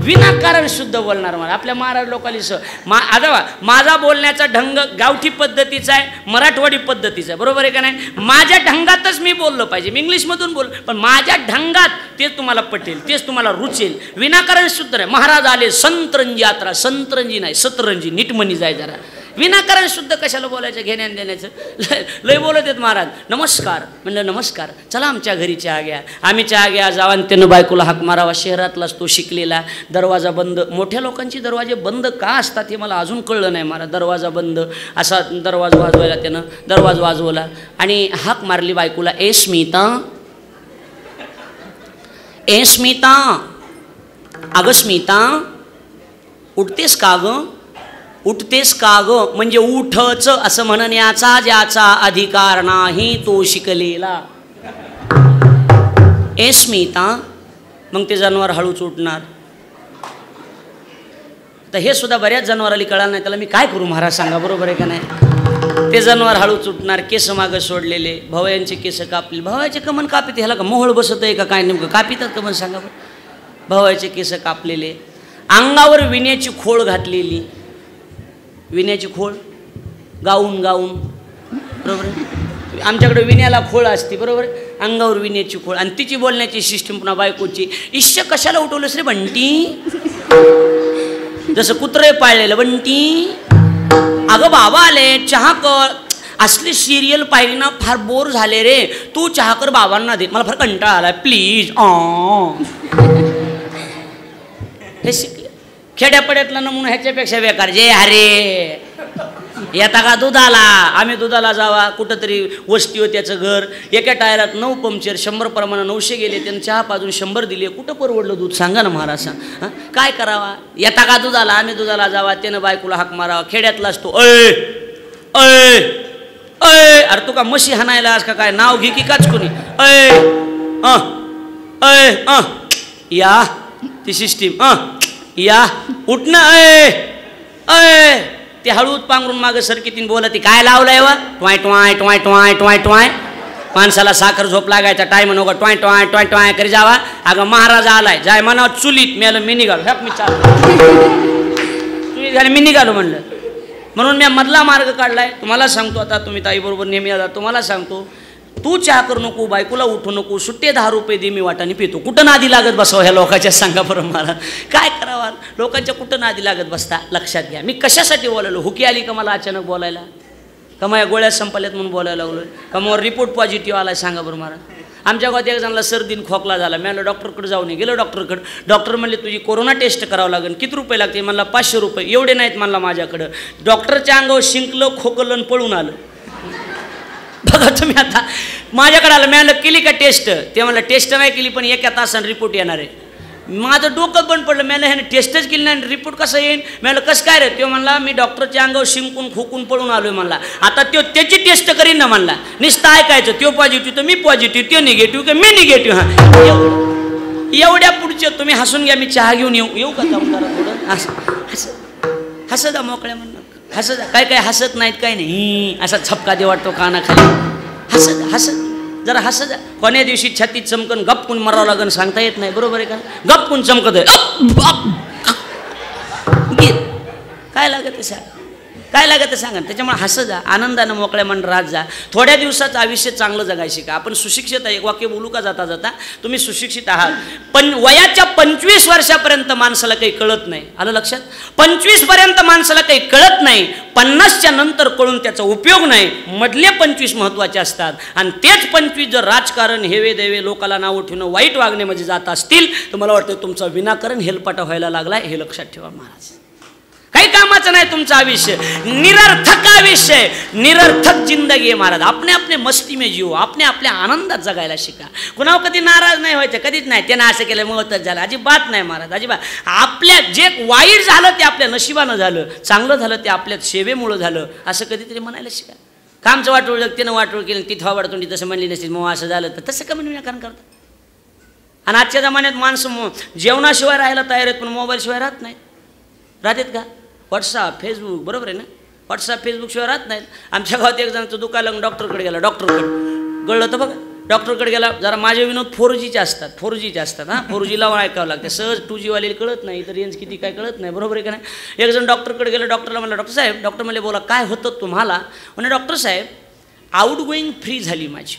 [SPEAKER 1] विनाकारण शुद्ध बोलणार. मला आपल्या महाराज लोकांनी आता माझा बोलण्याचा ढंग गावठी पद्धतीचा आहे, मराठवाडी पद्धतीचा आहे, बरोबर आहे का नाही? माझ्या ढंगातच मी बोललो पाहिजे. मी इंग्लिशमधून बोल, पण माझ्या ढंगात तेच तुम्हाला पटेल, तेच तुम्हाला रुचेल. विनाकारण शुद्ध नाही. महाराज आले संतरंजी यात्रा, संतरंजी नाही सतरंजी, नीट म्हणी जाय जरा. विनाकारण शुद्ध कशाला बोलायचं, घेण्यान देण्याचं. लय बोलत आहेत महाराज. नमस्कार म्हणलं नमस्कार, चला आमच्या घरी चहा घ्या. आम्ही चहा घ्या जावा, आणि त्यानं बायकोला हाक मारावा. शहरातलाच तो शिकलेला. दरवाजा बंद. मोठ्या लोकांची दरवाजे बंद का असतात हे मला अजून कळलं नाही महाराज. दरवाजा बंद असा दरवाजा वाजवायला त्यानं दरवाजा वाजवला आणि हाक मारली बायकोला. ए स्मिता, ए स्मिता, अगं स्मिता उठतेस का गं, उठतेस का ग? म्हणजे उठच असं म्हणण्याचा ज्याचा अधिकार नाही तो शिकलेला. ए स्मिता. मग ते जनावर हळूच उठणार. तर हे सुद्धा बऱ्याच जनावराला कळालं नाही, त्याला मी काय करू महाराज सांगा, बरोबर आहे का नाही? ते जनावर हळूच उठणार. केस मागं सोडलेले, भवयांचे केस कापले. भवायचे कमन कापित, ह्याला का मोहळ बसत आहे का काय नेमकं कापितात कमन सांगा बरं? भवायचे केस कापलेले, अंगावर विण्याची खोळ घातलेली. विण्याची खोळ, गाऊन गाऊन, बरोबर आहे? आमच्याकडे विण्याला खोळ असते, बरोबर आहे? अंगावर विण्याची खोळ. आणि तिची बोलण्याची सिस्टीम पुन्हा बायकोची. इश्य कशाला उठवलंस रे बंटी, जसं कुत्रे पाळलेलं बंटी. अगं बाबा आले चहा कर. असली सिरियल पाहिली ना फार बोर झाले रे, तू चहा कर बाबांना दे, मला फार कंटाळा आला प्लीज. हे शिकले खेड्यापड्यातला नमुना ह्याच्यापेक्षा बेकार. जे अरे येता का दुधाला? आम्ही दुधाला जावा, कुठंतरी वस्ती होती त्याचं घर, एका टायरात 9 पंक्चर, 100 प्रमाणे 900 गेले. त्यानं चहा पाजून 100 दिले. कुठं परवडलं दूध सांगा ना महाराज? काय करावा? येता का दुधाला? आम्ही दुधाला जावा, त्यानं बायकोला हाक मारावा. खेड्यातला असतो अय अय अय, अरे तू का म्हशी हाणायला आज का काय? नाव घे की काच कोणी? अय अय या ती सिस्टीम. या उठणं. अय अय ते हळूच पांघरून मागं सरकीतीन बोलती. काय लावलंय व? Toy toy toy toy toy toy. माणसाला साखर झोप लागायचा टाईम नको ट्वाय ट्वाय ट्वाय ट्वाय करी जावा. अगं महाराज आलाय, जाय म्हणा चुलीत. मेलं मी निघालो. ह्याक मी चुलीत झाले, मी निघालो म्हणलं. म्हणून मी मधला मार्ग काढलाय. तुम्हाला सांगतो, आता तुम्ही ताईबरोबर नेहमी आला, तुम्हाला सांगतो, तू चहा करू नको, बायकोला उठू नको, सुट्टे 10 रुपये दे, मी वाटाने पितो. कुठं नादी लागत बसावं ह्या लोकांच्या? सांगा बरं मला. काय करावं लोकांच्या? कुठं नादी लागत बसता? लक्षात घ्या. मी कशासाठी बोलायलो? हुकी आली का मला अचानक बोलायला? का माझ्या गोळ्या संपल्यात म्हणून बोलायला लागलो? का मग रिपोर्ट पॉझिटिव्ह आलाय? सांगा बरं मला. आमच्या गावात एक जणाला सर्दीन खोकला झाला. मी आलो डॉक्टरकडे जाऊन गेलो. डॉक्टरकडे डॉक्टर म्हणले तुझी कोरोना टेस्ट करावं लागेल. किती रुपये लागते? म्हणला 500 रुपये. एवढे नाहीत म्हणला माझ्याकडं. डॉक्टरच्या अंगावर शिंकलं, खोकलं, पळून आलं. बघा तुम्ही. आता माझ्याकडे आलं, मी केली का टेस्ट? ते म्हणलं टेस्ट नाही केली, पण 1 तासाने रिपोर्ट येणार आहे. माझं डोकं बंद पडलं. मी ह्याने टेस्टच केली नाही, रिपोर्ट कसं येईल? मी म्हणलं कसं काय रे? तो म्हणला मी डॉक्टरच्या अंगावर शिंकून खोकून पळून आलोय म्हणला. आता तो त्याची टेस्ट करीन ना म्हणला. नुसतं ऐकायचं, तो पॉझिटिव्ह तर मी पॉझिटिव्ह, तो निगेटिव्ह का मी निगेटिव्ह. हां एवढ्या पुढचे तुम्ही हसून घ्या, मी चहा घेऊन येऊ का? थोडं हसत जा मोकळ्या म्हणणं. हसत काय काय हसत नाहीत, काय नाही. असा छपका दे वाटतो कानाखाली. हसत हसत जरा हसत जा. कोण्या दिवशी छाती चमकन गपकून मरावं लागन सांगता येत नाही, बरोबर आहे का? गपकून चमकत आहे. काय लागत आहे? काय लागत सांगा. त्याच्यामुळे हसत जा, आनंदानं मोकळ्या मन राहत जा. थोड्या दिवसाचं आयुष्य चांगलं जगायचं का? आपण सुशिक्षित आहे. एक वाक्य बोलू का जाता जाता? तुम्ही सुशिक्षित आहात, पण वयाच्या 25 वर्षापर्यंत माणसाला काही कळत नाही. आलं लक्षात? 25 पर्यंत माणसाला काही कळत नाही. 50च्या नंतर कळून त्याचा उपयोग नाही. मधले 25 महत्त्वाचे असतात. आणि तेच 25 जर राजकारण, हेवे देवे, लोकाला नावं ठेवणं, वाईट वागण्यामध्ये जात असतील तर मला वाटतं तुमचा विनाकारण हेलपाटा व्हायला लागलाय. हे लक्षात ठेवा महाराज. काही कामाचं नाही तुमचं आयुष्य. निरर्थक आयुष्य, निरर्थक जिंदगी आहे महाराज. अपने अपने मस्ती में जिओ, अपने आपल्या आनंदात जगायला शिका. कुणावर कधी नाराज नाही व्हायचं, कधीच नाही. त्यानं असं केलं मगच झालं, अजिबात नाही महाराज, अजिबात. आपल्या जे वाईट झालं ते आपल्या नशिबानं झालं, चांगलं झालं ते आपल्या सेवेमुळं झालं, असं कधीतरी म्हणायला शिका. कामचं वाटोळ जगतीनं वाटोळ केलं तिथं वाढतोंडी तसं म्हणली नसतील मग असं झालं तर तसं का म्हणून कारण करतात. आणि आजच्या जमान्यात माणसं जेवणाशिवाय राहायला तयार आहेत पण मोबाईलशिवाय राहत नाहीत. राहतात का? व्हॉट्सअप फेसबुक बरोबर आहे ना. व्हॉट्सअप फेसबुकशिवाय राहत नाहीत. आमच्या गावात एक जणांचं दुकान लागून डॉक्टरकडे गेला. डॉक्टरकडे गळलं तर बघा डॉक्टरकडे गेला. जरा माझे विनोद 4Gचे असतात 4Gचे असतात हां 4G लावून ऐकावं लागतं. सहज 2Gवाले कळत नाही तर रेंज किती काय कळत नाही बरोबर आहे का नाही. एक जण डॉक्टरकडे गेला. डॉक्टरला म्हणलं डॉक्टर साहेब डॉक्टर म्हणले बोला काय होतं तुम्हाला. म्हणजे डॉक्टर साहेब आउट गोईंग फ्री झाली माझी.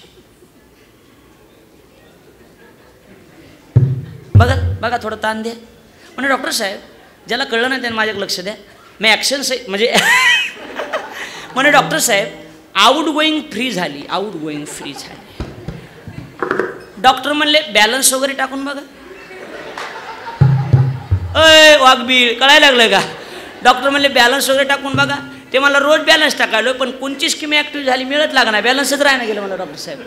[SPEAKER 1] बघा बघा थोडं ताण द्या. म्हणजे डॉक्टर साहेब ज्याला कळलं नाही त्याने माझ्याकडे लक्ष द्या. मी ॲक्शन म्हणजे म्हणजे डॉक्टर साहेब आउट गोईंग फ्री झाली आउट गोईंग फ्री झाली. डॉक्टर म्हणले बॅलन्स वगैरे टाकून बघा. अय वाघबीळ कळायला लागलं का. डॉक्टर म्हणले बॅलन्स वगैरे टाकून बघा. ते मला रोज बॅलन्स टाकायलो पण कोणची स्कीम ॲक्टिव्ह झाली मिळत लागणार बॅलन्सच राहायला गेलं मला डॉक्टर साहेब.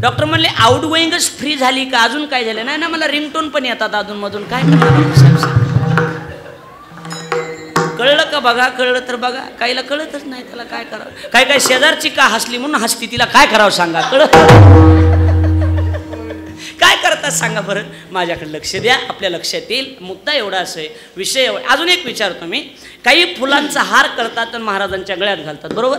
[SPEAKER 1] डॉक्टर म्हणले आउट गोईंगच फ्री झाली का अजून काय झालं नाही ना मला रिंगटोन पण येतात अधूनमधून काय डॉक्टर साहेब. कळलं का बघा कळलं तर बघा काहीला कळतच नाही त्याला काय करावं. काय काय शेजारची का हसली म्हणून हसती तिला काय करावं सांगा. कळत काय करतात सांगा बरं. माझ्याकडे लक्ष द्या आपल्या लक्षात येईल. मुद्दा एवढा असं आहे विषय एवढा. अजून एक विचारतो मी. काही फुलांचा हार करतात आणि महाराजांच्या गळ्यात घालतात बरोबर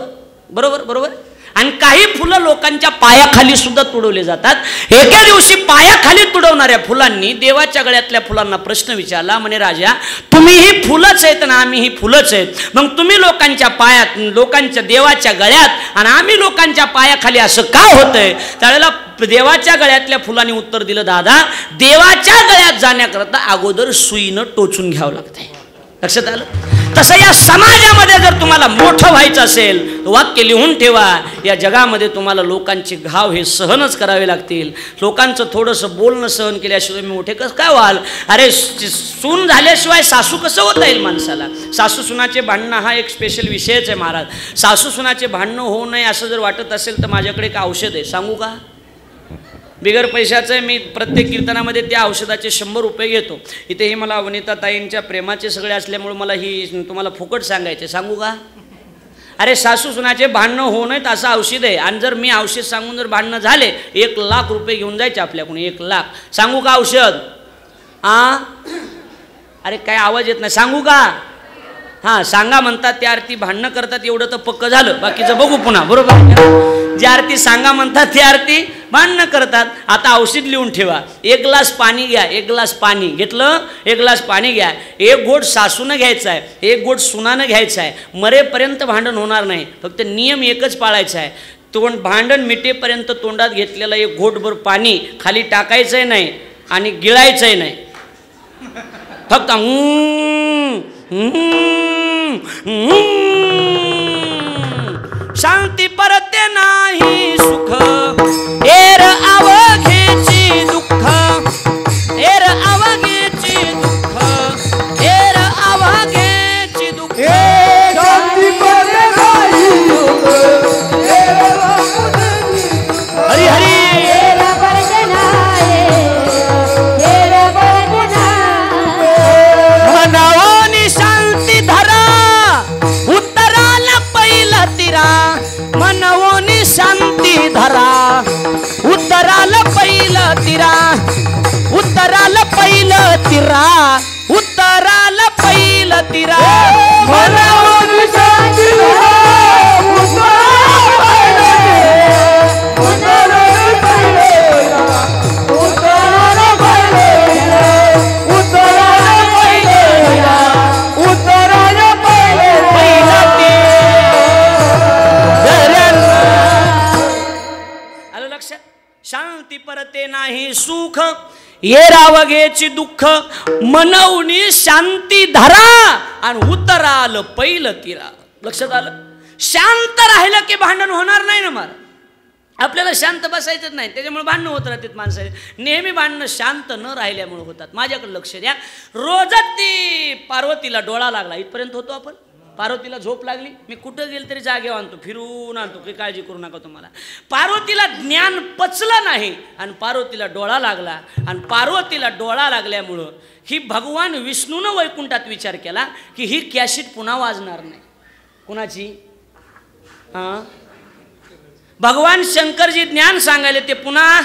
[SPEAKER 1] बरोबर बरोबर. आणि काही फुलं लोकांच्या पायाखाली सुद्धा तुडवले जातात. एका दिवशी पायाखाली तुडवणाऱ्या फुलांनी देवाच्या गळ्यातल्या फुलांना प्रश्न विचारला. म्हणे राजा तुम्ही ही फुलंच आहेत ना आम्ही ही फुलंच आहेत मग तुम्ही लोकांच्या पायात लोकांच्या देवाच्या गळ्यात आणि आम्ही लोकांच्या पायाखाली असं का होतंय. त्यावेळेला देवाच्या गळ्यातल्या फुलांनी उत्तर दिलं दादा देवाच्या गळ्यात जाण्याकरता अगोदर सुईनं टोचून घ्यावं लागतंय. लक्षात आलं. तसं या समाजामध्ये जर तुम्हाला मोठं व्हायचं असेल तर वाक्य लिहून ठेवा. या जगामध्ये तुम्हाला लोकांचे घाव हे सहनच करावे लागतील. लोकांचं थोडंसं बोलणं सहन केल्याशिवाय मी मोठे कसं काय व्हाल. अरे सून झाल्याशिवाय सासू कसं होता येईल माणसाला. सासू सुनाचे भांडणं हा एक स्पेशल विषयच आहे महाराज. सासू सुनाचे भांडणं होऊ नये असं जर वाटत असेल तर माझ्याकडे एक औषध आहे सांगू का. बिगर पैशाचं आहे. मी प्रत्येक कीर्तनामध्ये त्या औषधाचे 100 रुपये घेतो. इथेही मला वनिताताईंच्या प्रेमाचे सगळे असल्यामुळे मला ही तुम्हाला फुकट सांगायचे सांगू का. अरे सासू सुनाचे भांडणं होऊ नयेत असं औषध आहे. आणि जर मी औषध सांगून जर भांडणं झाले 1 लाख रुपये घेऊन जायचे आपल्याकडून 1 लाख. सांगू का औषध. अरे काय आवाज येत नाही सांगू का. हां सांगा म्हणतात त्या आरती भांडणं करतात एवढं तर पक्क झालं. बाकीचं बघू पुन्हा बरोबर. ज्या आरती सांगा म्हणतात त्या आरती भांडणं करतात. आता औषध लिहून ठेवा. 1 ग्लास पाणी घ्या. 1 ग्लास पाणी घेतलं. 1 ग्लास पाणी घ्या. 1 घोट सासूनं घ्यायचा आहे 1 घोट सुनानं घ्यायचा आहे. मरेपर्यंत भांडण होणार नाही. फक्त नियम एकच पाळायचा आहे. भांडण मिटेपर्यंत तोंडात घेतलेलं 1 घोटभर पाणी खाली टाकायचंही नाही आणि गिळायचंही नाही. फक्त शांती परते नाही सुख एर अवघेची दुःख एर अवघेची दुःख एर अवघेची दुःख
[SPEAKER 2] शांती परते नाही सुख
[SPEAKER 1] हरी हरी मनावनी शांती धरा उत्तराला पहिला तिरा. मनवोनी शांती धरा उत्तराला पहिलं तिरा. उत्तराला पहिलं तिरा उत्तराला पहिलं तिरा.
[SPEAKER 2] मनवोनी शांती धरा
[SPEAKER 1] शांती परते नाही सुख येरावगेची दुःख मनवनी शांती धरा आणि उतराल पहिलं तिरा. लक्षात आलं. शांत राहिलं की भांडण होणार नाही ना. मला आपल्याला शांत बसायचंच नाही त्याच्यामुळे भांडणं होत राहतात माणसाचे. नेहमी भांडणं शांत न राहिल्यामुळे होतात. माझ्याकडे लक्ष द्या. रोजच ती पार्वतीला डोळा लागला इथपर्यंत होतो आपण. पार्वतीला झोप लागली मी कुठं गेल तरी जागेवर आणतो फिरून आणतो काही काळजी करू नका तुम्हाला. पार्वतीला ज्ञान पचलं नाही आणि पार्वतीला डोळा लागला. आणि पार्वतीला डोळा लागल्यामुळं ही भगवान विष्णूनं वैकुंठात विचार केला की ही कॅसेट पुन्हा वाजणार नाही. कुणाची. भगवान शंकरजी ज्ञान सांगायले ते पुन्हा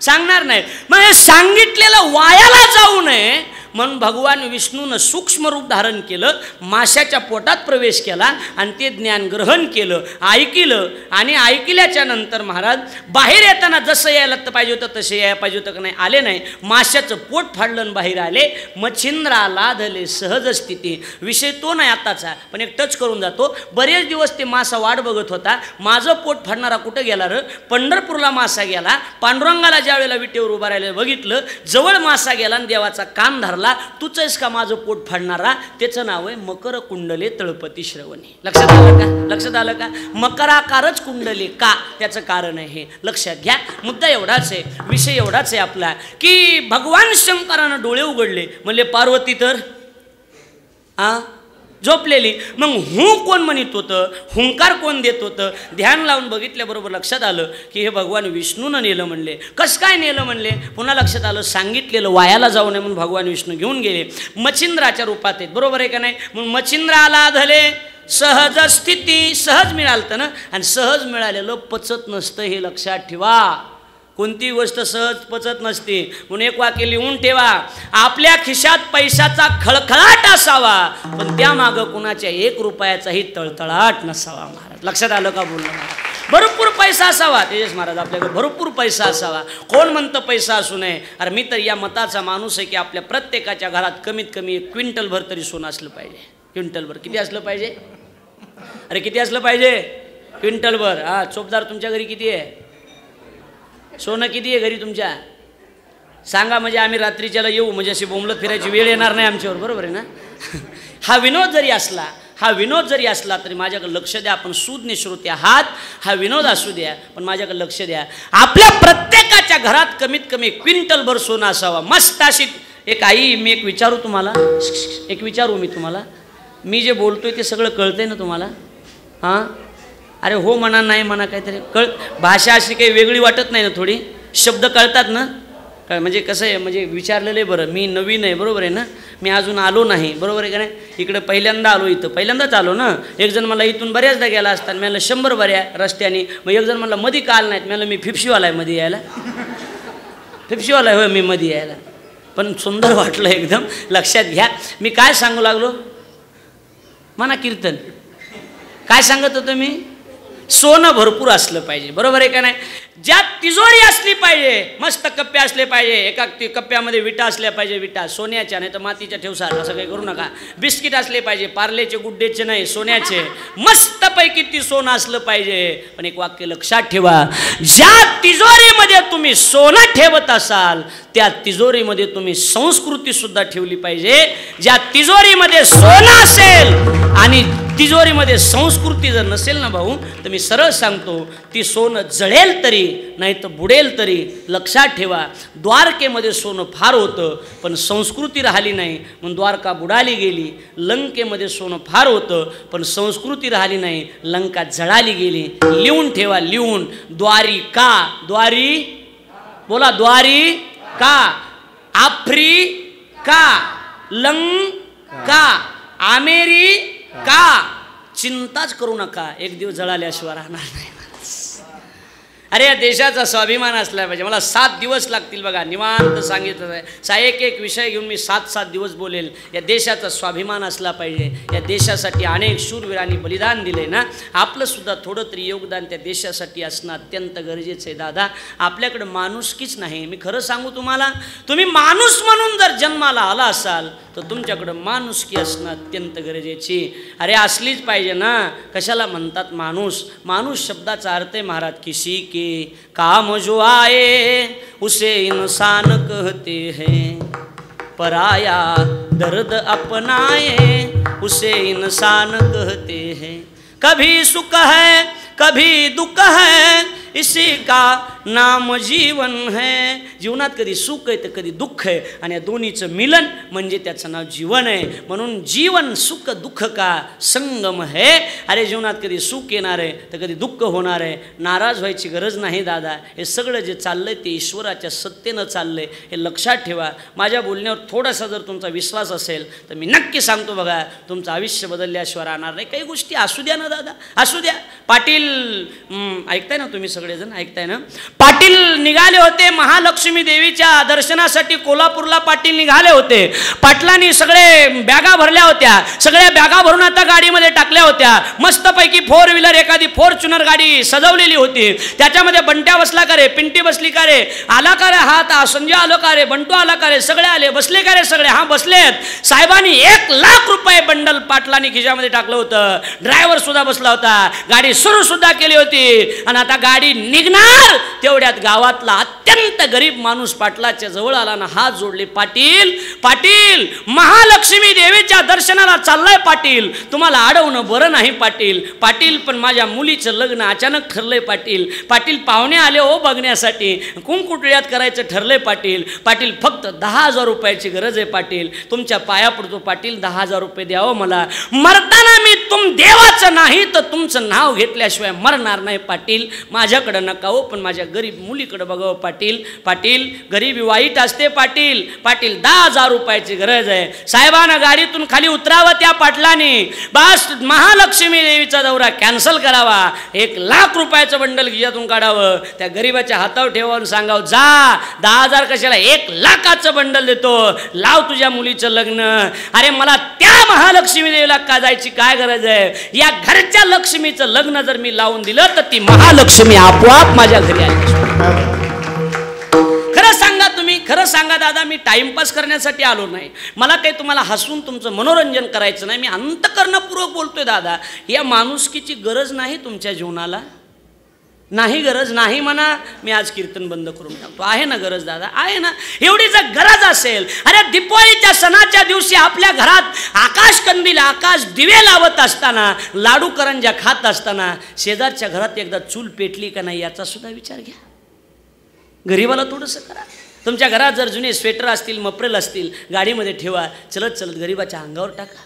[SPEAKER 1] सांगणार नाही. मग हे सांगितलेलं वायाला जाऊ नये म्हणून भगवान विष्णूनं सूक्ष्म रूप धारण केलं, माशाच्या पोटात प्रवेश केला आणि ते ज्ञान ग्रहण केलं, ऐकलं. आणि ऐकल्याच्या नंतर महाराज बाहेर येताना जसं यायला पाहिजे होतं तसे यायला पाहिजे होतं का नाही, आले नाही. माशाचं पोट फाडलं बाहेर आले. मच्छिंद्रा लाधले सहज स्थिती. विषय तो नाही आताचा, पण एक टच करून जातो. बरेच दिवस ते मासा वाट बघत होता. माझं पोट फाडणारा कुठं गेला र? पंढरपूरला मासा गेला. पांडुरंगाला ज्या वेळेला विटेवर उभा राहिलं बघितलं, जवळ मासा गेला आणि देवाचा कान धरला. तूच आहेस का माझं पोट फाडणारा? त्याचं नाव आहे मकर कुंडले तळपती श्रवणी. लक्षात आलं का? लक्षात आलं का? मकराकारच कुंडले का, त्याचं कारण आहे हे लक्षात घ्या. मुद्दा एवढाच आहे, विषय एवढाच आहे आपला, की भगवान शंकरानं डोळे उघडले. म्हणले पार्वती तर झोपलेली. मग कोण म्हणत होतं? हुंकार कोण देत होतं? ध्यान लावून बघितल्याबरोबर लक्षात आलं की हे भगवान विष्णूनं नेलं म्हणले. कसं काय नेलं म्हणले? पुन्हा लक्षात आलं सांगितलेलं वायाला जाऊ नये म्हणून भगवान विष्णू घेऊन गेले. मच्छिंद्राच्या रूपात आहेत, बरोबर आहे का नाही? म्हणून मच्छिंद्राला धले सहज स्थिती. सहज मिळालं ना, आणि सहज मिळालेलं पचत नसतं हे लक्षात ठेवा. कोणती गोष्ट सहज पचत नसते. म्हणून एक वाक्य लिहून ठेवा, आपल्या खिशात पैशाचा खळखळाट असावा पण त्यामागं कुणाच्या 1 रुपयाचाही तळतळाट नसावा. महाराज लक्षात आलं का बोलणं? भरपूर पैसा असावा. तेजस महाराज आपल्याकडे भरपूर पैसा असावा. कोण म्हणतं पैसा असू नये? अरे मी तर या मताचा माणूस आहे की आपल्या प्रत्येकाच्या घरात कमीत कमी 1 क्विंटलभर तरी सोनं असलं पाहिजे. क्विंटलभर किती असलं पाहिजे? अरे किती असलं पाहिजे? क्विंटलभर. हा चोपदार तुमच्या घरी किती आहे? सोनं किती आहे घरी तुमच्या? सांगा म्हणजे आम्ही रात्रीच्याला येऊ, म्हणजे अशी बोंबलत फिरायची वेळ येणार नाही आमच्यावर, बरोबर आहे ना? हा विनोद जरी असला तरी माझ्याकडे लक्ष द्या. आपण सूज्ञ श्रोते आहात. हा विनोद असू द्या पण माझ्याकडे लक्ष द्या. आपल्या प्रत्येकाच्या घरात कमीत कमी 1 क्विंटलभर सोनं असावा. मस्त अशी एक आई, मी एक विचारू तुम्हाला, मी तुम्हाला, मी जे बोलतोय ते सगळं कळतंय ना तुम्हाला? हां, अरे हो म्हणा, नाही म्हणा, काहीतरी भाषा अशी काही वेगळी वाटत नाही ना? थोडी शब्द कळतात ना? काय म्हणजे कसं आहे, म्हणजे विचारलेलं आहे. बरं मी नवीन आहे, बरोबर आहे ना? मी अजून आलो नाही, बरोबर आहे का नाही? इकडे पहिल्यांदा आलो, इथं पहिल्यांदाच आलो ना. एक जण मला इथून बऱ्याचदा गेला असतात, मला 100 बऱ्या रस्त्याने. मग एक जण मला मध्ये काल नाहीत, मला मी फिपशीवाला आहे मध्ये यायला. फिपशीवाला आहे होय मी मध्ये यायला. पण सुंदर वाटलं एकदम. लक्षात घ्या मी काय सांगू लागलो. म्हणा कीर्तन. काय सांगत होतो मी? सोनं भरपूर असलं पाहिजे, बरोबर आहे का नाही? ज्यात तिजोरी असली पाहिजे, मस्त कप्पे असले पाहिजे. एका कप्प्यामध्ये विटा असल्या पाहिजे, विटा सोन्याच्या नाही तर मातीच्या ठेवसाल, असं काही करू नका. बिस्किट असले पाहिजे, पार्लेचे गुड्डेचे नाही, सोन्याचे. मस्तपैकी ती सोनं असलं पाहिजे. पण एक वाक्य लक्षात ठेवा, ज्या तिजोरीमध्ये तुम्ही सोनं ठेवत असाल त्या तिजोरीमध्ये तुम्ही संस्कृती सुद्धा ठेवली पाहिजे. ज्या तिजोरीमध्ये सोनं असेल आणि तिजोरीमध्ये संस्कृती जर नसेल ना भाऊ, तर मी सरळ सांगतो ती सोनं जळेल तरी नाही तर बुडेल तरी. लक्षात ठेवा, द्वारकेमध्ये सोनं फार होतं पण संस्कृती राहिली नाही म्हणून द्वारका बुडाली गेली. लंकेमध्ये सोनं फार होतं पण संस्कृती राहिली नाही, लंका जळाली गेली. लिहून ठेवा, लिहून. द्वारिका, द्वारी बोला, द्वारिका, आफ्रिका, लंका, अमेरिका. चिंताच करू नका, एक दिवस जळाल्याशिवाय राहणार नाही. अरे या देशाचा स्वाभिमान असला पाहिजे. मला 7 दिवस लागतील बघा, निवांत सांगितलं आहे. एक विषय घेऊन मी 7 दिवस बोलेल. या देशाचा स्वाभिमान असला पाहिजे. या देशासाठी अनेक शूरवीरांनी बलिदान दिले ना, आपलं सुद्धा थोडं तरी योगदान त्या देशासाठी असणं अत्यंत गरजेचं आहे. दादा आपल्याकडं माणुसकीच नाही. मी खरं सांगू तुम्हाला, तुम्ही माणूस म्हणून जर जन्माला आला असाल तर तुमच्याकडं माणुसकी असणं अत्यंत गरजेची. अरे असलीच पाहिजे ना. कशाला म्हणतात माणूस? माणूस शब्दाचा अर्थ आहे महाराज, किसी के काम जो आए उसे इंसान कहते हैं, पराया दर्द अपनाए उसे इंसान कहते हैं. कभी सुख है कभी दुख है इसी का नाम जीवन है. जीवनात कधी सुख आहे तर कधी दुःख आहे आणि या दोन्हीचं मिलन म्हणजे त्याचं नाव जीवन आहे. म्हणून जीवन सुख दुःख का संगम है. अरे जीवनात कधी सुख येणार आहे तर कधी दुःख होणार आहे. नाराज व्हायची गरज नाही दादा. हे सगळं जे चाललंय ते ईश्वराच्या सत्तेनं चाललंय हे लक्षात ठेवा. माझ्या बोलण्यावर थोडासा जर तुमचा विश्वास असेल तर मी नक्की सांगतो बघा तुमचं आयुष्य बदलल्याशिवाय राहणार नाही. काही गोष्टी असू द्या ना दादा, असू द्या. पाटील ऐकताय ना तुम्ही सगळेजण, ऐकताय ना. पाटील निघाले होते महालक्ष्मी देवीच्या दर्शनासाठी. कोल्हापूरला पाटील निघाले होते. पाटलांनी सगळे बॅगा भरल्या होत्या. सगळ्या बॅगा भरून आता गाडीमध्ये टाकल्या होत्या. मस्तपैकी 4 व्हीलर एखादी फॉर्च्युनर गाडी सजवलेली होती. त्याच्यामध्ये बंट्या बसला का रे, पिंटी बसली का रे, आला का रे, हा संजय आलो का रे, बंटू आला का रे, सगळे आले. बसले का रे सगळे, हा बसलेत. साहेबांनी 1 लाख रुपये बंडल पाटलांनी खिशामध्ये टाकलं होतं. ड्रायव्हर सुद्धा बसला होता. गाडी सुरू सुद्धा केली होती. आणि आता गाडी निघणार तेवढ्यात गावातला अत्यंत गरीब माणूस पाटलाच्या जवळ आला ना हात जोडले. पाटील पाटील महालक्ष्मी देवीच्या दर्शनाला चाललाय पाटील, तुम्हाला अडवणं बरं नाही पाटील. पाटील पण माझ्या मुलीचं लग्न अचानक ठरलंय पाटील. पाटील पाहुणे आले हो बघण्यासाठी, कुंकुटळ्यात करायचं ठरलंय पाटील. पाटील फक्त 10,000 रुपयाची गरज आहे पाटील. तुमच्या पाया पडतो पाटील, 10,000 रुपये द्यावं मला. मरताना मी तुम देवाचं नाही तर तुमचं नाव घेतल्याशिवाय मरणार नाही पाटील. माझ्याकडं नका हो पण माझ्या गरीब मुलीकडे बघावं पाटील. पाटील गरिबी वाईट असते पाटील. पाटील 10,000 रुपयाची गरज आहे. साहेबांना गाडीतून खाली उतरावं त्या पाटलाने. बस महालक्ष्मी देवीचा दौरा कॅन्सल करावा. 1 लाख रुपयाचं बंडल खिशातून काढावं. त्या गरीबाच्या हातावर ठेवावून सांगावं जा 10,000 कशाला 1 लाखाचं बंडल देतो, लाव तुझ्या मुलीचं लग्न. अरे मला त्या महालक्ष्मी देवीला का जायची काय गरज आहे. या घरच्या लक्ष्मीचं लग्न जर मी लावून दिलं तर ती महालक्ष्मी आपोआप माझ्या घरी आली. खरं सांगा तुम्ही, खरं सांगा दादा, मी टाइमपास करण्यासाठी आलो नाही. मला काही तुम्हाला हसून तुमचं मनोरंजन करायचं नाही. मी अंतःकरणपूर्वक बोलतोय दादा. या माणुसकीची गरज नाही तुमच्या जीवनाला, नाही गरज नाही म्हणा. मी आज कीर्तन बंद करून टाकतो. आहे ना गरज दादा, आहे ना. एवढी जर गरज असेल, अरे दिवाळीच्या सणाच्या दिवशी आपल्या घरात आकाश कंदील आकाश दिवे लावत असताना, लाडू करंज्या खात असताना शेजारच्या घरात एकदा चूल पेटली का नाही याचा सुद्धा विचार घ्या. गरीबाला थोडंसं करा. तुमच्या घरात जर जुने स्वेटर असतील, मफरेल असतील, गाडीमध्ये ठेवा. चलत चलत गरीबाच्या अंगावर टाका.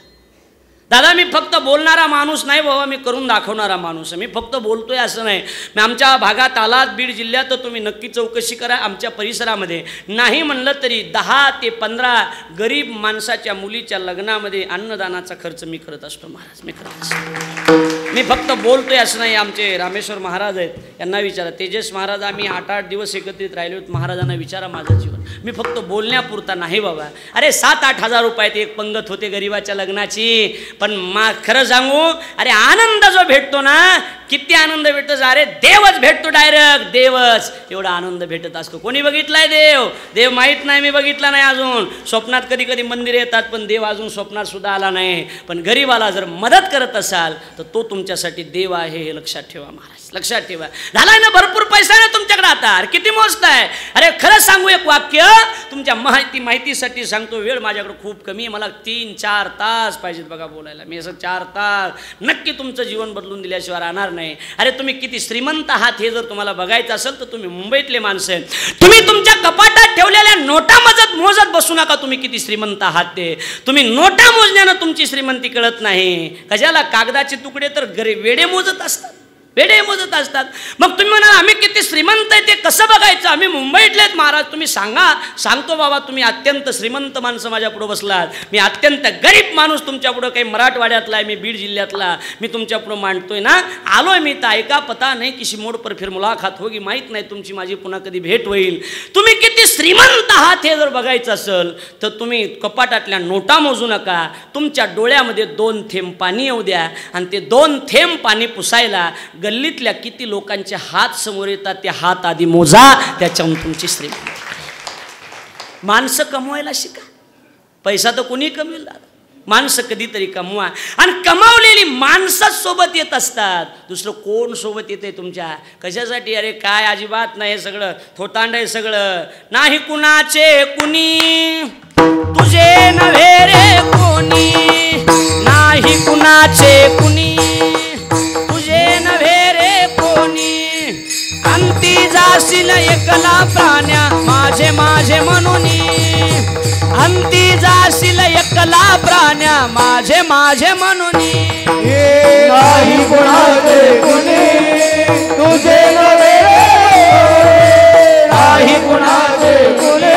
[SPEAKER 1] दादा मी फक्त बोलणारा माणूस नाही बाबा, मी करून दाखवणारा माणूस आहे. मी फक्त बोलतोय असं नाही. मी आमच्या भागात आलात बीड जिल्ह्यात तर तुम्ही नक्की चौकशी करा. आमच्या परिसरामध्ये नाही म्हणलं तरी 10 ते 15 गरीब माणसाच्या मुलीच्या लग्नामध्ये अन्नदानाचा खर्च मी करत असतो महाराज, मी करत असतो. मी फक्त बोलतोय असं नाही. आमचे रामेश्वर महाराज आहेत, यांना विचारा. तेजस महाराज आम्ही 8-8 दिवस एकत्रित राहिले होते. महाराजांना विचारा माझं जीवन. मी फक्त बोलण्यापुरता नाही बाबा. अरे 7-8 हजार रुपयात एक पंगत होते गरीबाच्या लग्नाची. पण खरं सांगू, अरे आनंद जो भेटतो ना, किती आनंद भेटतो. अरे देवच भेटतो डायरेक्ट, देवच. एवढा आनंद भेटत असतो. कोणी बघितलाय देव? देव माहीत नाही, मी बघितला नाही अजून. स्वप्नात कधी कधी मंदिर येतात पण देव अजून स्वप्नात सुद्धा आला नाही. पण गरीबाला जर मदत करत असाल तर तो तुमच्यासाठी देव आहे, हे लक्षात ठेवा महाराज, लक्षात ठेवा. झालाय ना, भरपूर पैसा आहे ना तुमच्याकडे आता. अरे किती मोजताय. अरे खरं सांगू एक वाक्य तुमच्या माहितीसाठी सांगतो. वेळ माझ्याकडे खूप कमी आहे. मला 3-4 तास पाहिजेत बघा बोलायला. मी असं 4 तास नक्की तुमचं जीवन बदलून दिल्याशिवाय राहणार नाही. अरे तुम्ही किती श्रीमंत आहात हे जर तुम्हाला बघायचं असेल तर तुम्ही मुंबईतले माणसं आहे. तुम्ही तुमच्या कपाटात ठेवलेल्या नोटा मोजत बसू नका. तुम्ही किती श्रीमंत आहात ते. तुम्ही नोटा मोजण्यानं तुमची श्रीमंती कळत नाही. कशाला कागदाचे तुकडे तर वेडे मोजत असतात, वेडे मोजत असतात. मग तुम्ही म्हणा आम्ही किती श्रीमंत आहे ते कसं बघायचं. आम्ही मुंबईतले आहेत महाराज. तुम्ही सांगा. सांगतो बाबा, तुम्ही अत्यंत श्रीमंत माणसं माझ्या पुढे बसलात. मी अत्यंत गरीब माणूस तुमच्या पुढं, काही मराठवाड्यातला आहे, मी बीड जिल्ह्यातला. मी तुमच्या पुढं मांडतोय ना. आलोय मी तर ऐका, पता नाही किसी मोड पर फिर मुलाकात होगी. माहीत नाही तुमची माझी पुन्हा कधी भेट होईल. तुम्ही किती श्रीमंत आहात हे जर बघायचं असेल तर तुम्ही कपाटातल्या नोटा मोजू नका. तुमच्या डोळ्यामध्ये 2 थेंब पाणी येऊ द्या आणि ते 2 थेंब पाणी पुसायला गल्लीतल्या किती लोकांचे हात समोर येतात ते हात आधी मोजा. त्याच्याहून तुमची श्रीमंती. माणसं कमवायला शिका. पैसा तर कोणी कमवेल, माणसं कधीतरी कमवा. आणि कमावलेली माणसं सोबत येत असतात. दुसरं कोण सोबत येते तुमच्या? कशासाठी? अरे काय अजिबात नाही. हे सगळं थोतांड आहे सगळं. नाही कुणाचे कुणी, तुझे नव्हे रे कोणी. नाही कुणाचे कुणी, तुझे नव्हे रे कोणी. जाशील एकला प्राण्या माझे माझे म्हणून अंती जाशील एकला प्राण्या माझे माझे म्हणून
[SPEAKER 2] नाही कुणाचे कुणी तुझे नव्हे नाही कुणाचे कुणी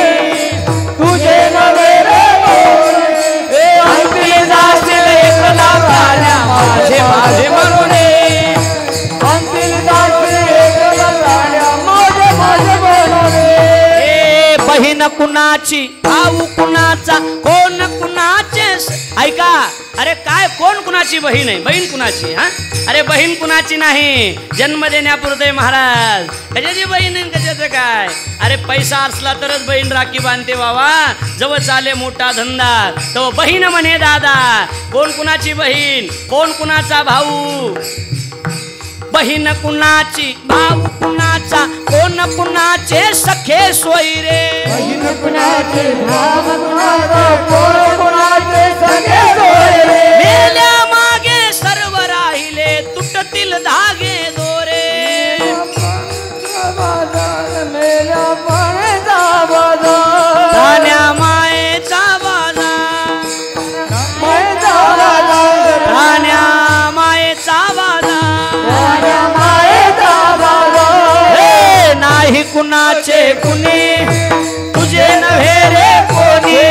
[SPEAKER 2] तुझे नव्हे
[SPEAKER 1] अंती जाशील एकला प्राण्या माझे माझे म्हणून बहीण कुणाची भाऊ कुणाचा कोण कुणाचे ऐका अरे काय कोण कुणाची बहीण आहे बहीण कुणाची हा अरे बहीण कुणाची नाही जन्म देण्यापुरते महाराज कशाची बहीण आहे कशाचं काय अरे पैसा असला तरच बहीण राखी बांधते बाबा जवळ चाले मोठा धंदा तो बहीण म्हणे दादा कोण कुणाची बहीण कोण कुणाचा भाऊ बहीण कुणाची भाऊ कुणाचा कोण कुणाचे सखे सोयरे
[SPEAKER 2] बहीण कुणाचे भाव कुणाचा कोण कुणाचे सगळे सोयरे
[SPEAKER 1] मेल्या मागे सर्व राहिले तुटतील धागे दोरे
[SPEAKER 2] मेल्या पाण्याचा बाजार
[SPEAKER 1] धान्या मायेचा बाजार
[SPEAKER 2] मायेचा बाजार
[SPEAKER 1] धान्या मायेचा बाजार हे नाही कुणाचे कुणी तुझे नव्हे रे कोणी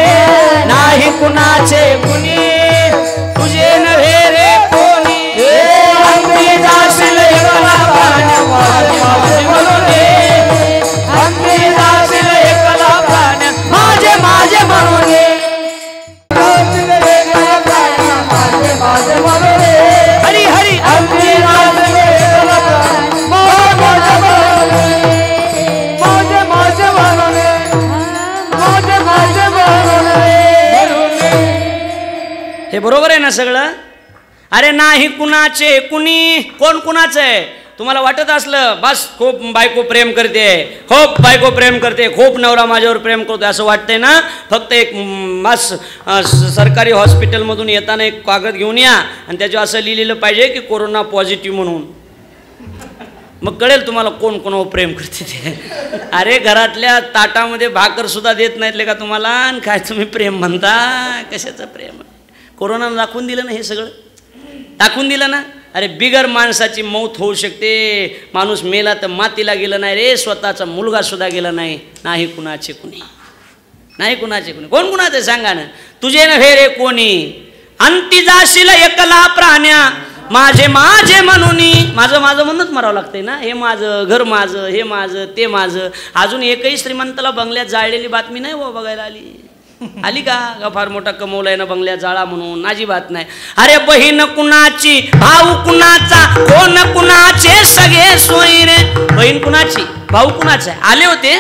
[SPEAKER 1] नाही कुणाचे कुणी तुझे नव्हे रे कोणी अंती जाशील एकला प्राण्या माझे माझे म्हणून अंती जाशील एकला प्राण्या माझे माझे म्हणून हरी हरी अंती जाशील एकला हे बरोबर आहे ना सगळं अरे नाही कुणाचे कुणी कोण कुणाचं आहे तुम्हाला वाटत असलं बस खूप बायको प्रेम करते खूप बायको प्रेम करते खूप नवरा माझ्यावर प्रेम करतो असं वाटतंय ना फक्त एक बस सरकारी हॉस्पिटलमधून येताना एक कागद घेऊन या आणि त्याच्यावर असं लिहिलेलं पाहिजे की कोरोना पॉझिटिव्ह म्हणून मग कळेल तुम्हाला कोण कोणावर प्रेम करते ते अरे घरातल्या ताटामध्ये भाकर सुद्धा देत नाहीत का तुम्हाला आणि काय तुम्ही प्रेम म्हणता कशाचं प्रेम कोरोनानं दाखवून दिलं ना हे सगळं दाखवून दिलं ना अरे बिगर माणसाची मौत होऊ शकते माणूस मेला तर मातीला गेलं नाही रे स्वतःचा मुलगा सुद्धा गेला नाही नाही कुणाचे कुणी नाही कुणाचे कुणी कोण कुणाचे सांगा ना तुझे नव्हे रे कोणी अंती जाशील एकला प्राण्या माझे माझे म्हणून माझं माझं म्हणूनच मरावं लागतंय ना हे माझं घर माझं हे माझं ते माझं अजून एकही श्रीमंताला बंगल्यात जाळलेली बातमी नाही हो बघायला आली का फार मोठा कमवलाय ना बंगल्यात जाळा म्हणून अजिबात नाही अरे बहीण कुणाची भाऊ कुणाचा कोण कुणाचे सगळे सोयरे बहीण कुणाची भाऊ कुणाचा आले होते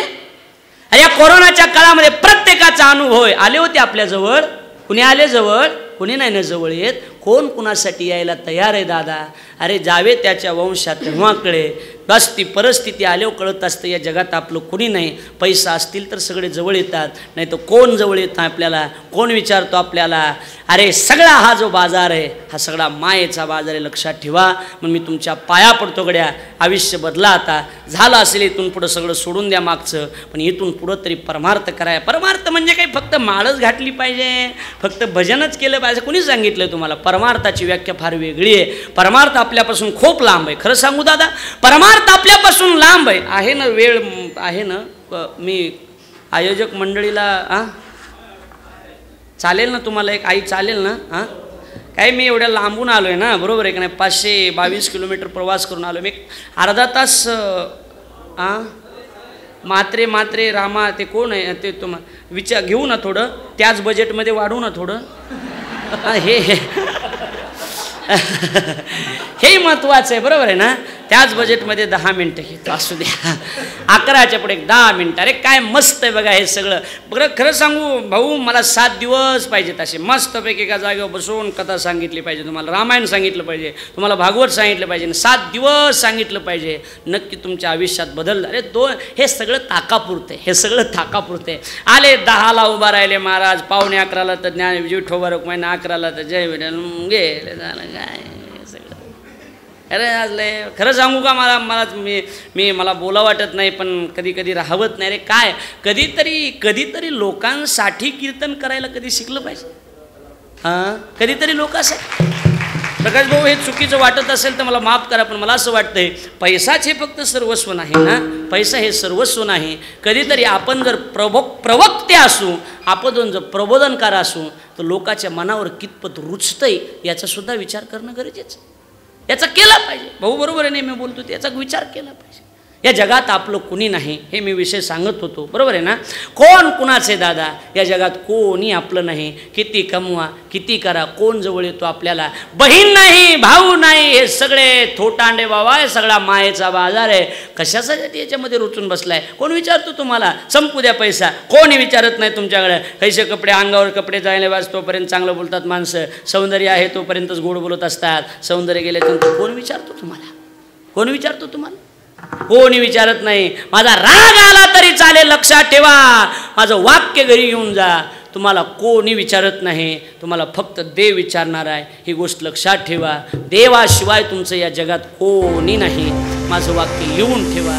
[SPEAKER 1] अरे या कोरोनाच्या काळामध्ये प्रत्येकाचा अनुभव आले होते आपल्या जवळ कुणी आले जवळ कुणी नाही ना जवळ येत कोण कुणासाठी यायला तयार आहे दादा अरे जावे त्याच्या वंशात तेव्हा कळे बस ती परिस्थिती आल्यावर कळत असतं या जगात आपलं कुणी नाही पैसा असतील तर सगळे जवळ येतात नाही तर कोण जवळ येतं आपल्याला कोण विचारतो आपल्याला अरे सगळा हा जो बाजार आहे हा सगळा मायेचा बाजार आहे लक्षात ठेवा मग मी तुमच्या पाया पडतो गड्या आयुष्य बदला आता झालं असेल इथून पुढं सगळं सोडून द्या मागचं पण इथून पुढं तरी परमार्थ कराय परमार्थ म्हणजे काही फक्त माळच घातली पाहिजे फक्त भजनच केलं पाहिजे कुणी सांगितलं तुम्हाला परमार्थाची व्याख्या फार वेगळी आहे परमार्थ आपल्यापासून खूप लांब आहे खरं सांगू दादा परमार्थ आपल्यापासून लांब आहे ना वेळ आहे ना मी आयोजक मंडळीला चालेल ना तुम्हाला एक आई चालेल ना काय मी एवढ्या लांबून आलो आहे ना बरोबर आहे का नाही 522 किलोमीटर प्रवास करून आलो मी एक अर्धा तास मात्रे रामा ते कोण आहे ते तुम्हाला विचार घेऊ ना थोडं त्याच बजेटमध्ये वाढवू ना थोडं हे महत्त्वाचं आहे बरोबर आहे ना त्याच बजेटमध्ये 10 मिनटं घेतो असू द्या 11च्या पुढे 10 मिनटं अरे काय मस्त आहे बघा हे सगळं बरं खरं सांगू भाऊ मला 7 दिवस पाहिजेत असे मस्तपैकी एका जागेवर बसून कथा सांगितली पाहिजे तुम्हाला रामायण सांगितलं पाहिजे तुम्हाला भागवत सांगितलं पाहिजे 7 दिवस सांगितलं पाहिजे नक्की तुमच्या आयुष्यात बदल अरे हे सगळं ताकापुरते हे सगळं ताकापुरते आले 10ला उभा राहिले महाराज पावणे 11ला तर ज्ञान विठोबा रुक्माईने 11ला तर जय विठ्ठल गेले झालं काय अरे आज लय खरं सांगू का, मला मला मला बोला वाटत नाही, पण कधी कधी राहवत नाही रे. काय कधीतरी लोकांसाठी कीर्तन करायला कधी शिकलं पाहिजे. हां, कधीतरी लोकांसाठी. प्रकाश भाऊ हे चुकीचं वाटत असेल तर मला माफ करा, पण मला असं वाटतंय पैसाच हे फक्त सर्वस्व नाही ना. पैसा हे सर्वस्व नाही. कधीतरी आपण जर प्रवक्ते असू, आपण जर प्रबोधनकार असू, तर लोकांच्या मनावर कितपत रुचतंय याचासुद्धा विचार करणं गरजेचं. याचा केला पाहिजे. भाऊ बरोबर आहे, नाही मी बोलतो ते, याचा विचार केला पाहिजे. या जगात आपलं कुणी नाही, हे मी विषय सांगत होतो, बरोबर आहे ना. कोण कुणाचे दादा, या जगात कोणी आपलं नाही. किती कमवा, किती करा, कोण जवळ येतो आपल्याला. बहीण नाही, भाऊ नाही, हे सगळे थोटांडे बाबा, हे सगळा मायेचा बाजार आहे. कशासाठी याच्यामध्ये रुचून बसलाय? कोण विचारतो तुम्हाला? संपू द्या पैसा, कोणी विचारत नाही तुमच्याकडे. कैसे कपडे, अंगावर कपडे जायला वाज तोपर्यंत चांगलं बोलतात माणसं. सौंदर्य आहे तोपर्यंतच गोड बोलत असतात. सौंदर्य गेल्यानंतर कोण विचारतो तुम्हाला? कोण विचारतो तुम्हाला? कोणी विचारत नाही. माझा राग आला तरी चालेल, लक्षात ठेवा. माझं वाक्य घरी घेऊन जा, तुम्हाला कोणी विचारत नाही. तुम्हाला फक्त देव विचारणार आहे. ही गोष्ट लक्षात ठेवा. देवाशिवाय तुमचं या जगात कोणी नाही. माझं वाक्य लिहून ठेवा.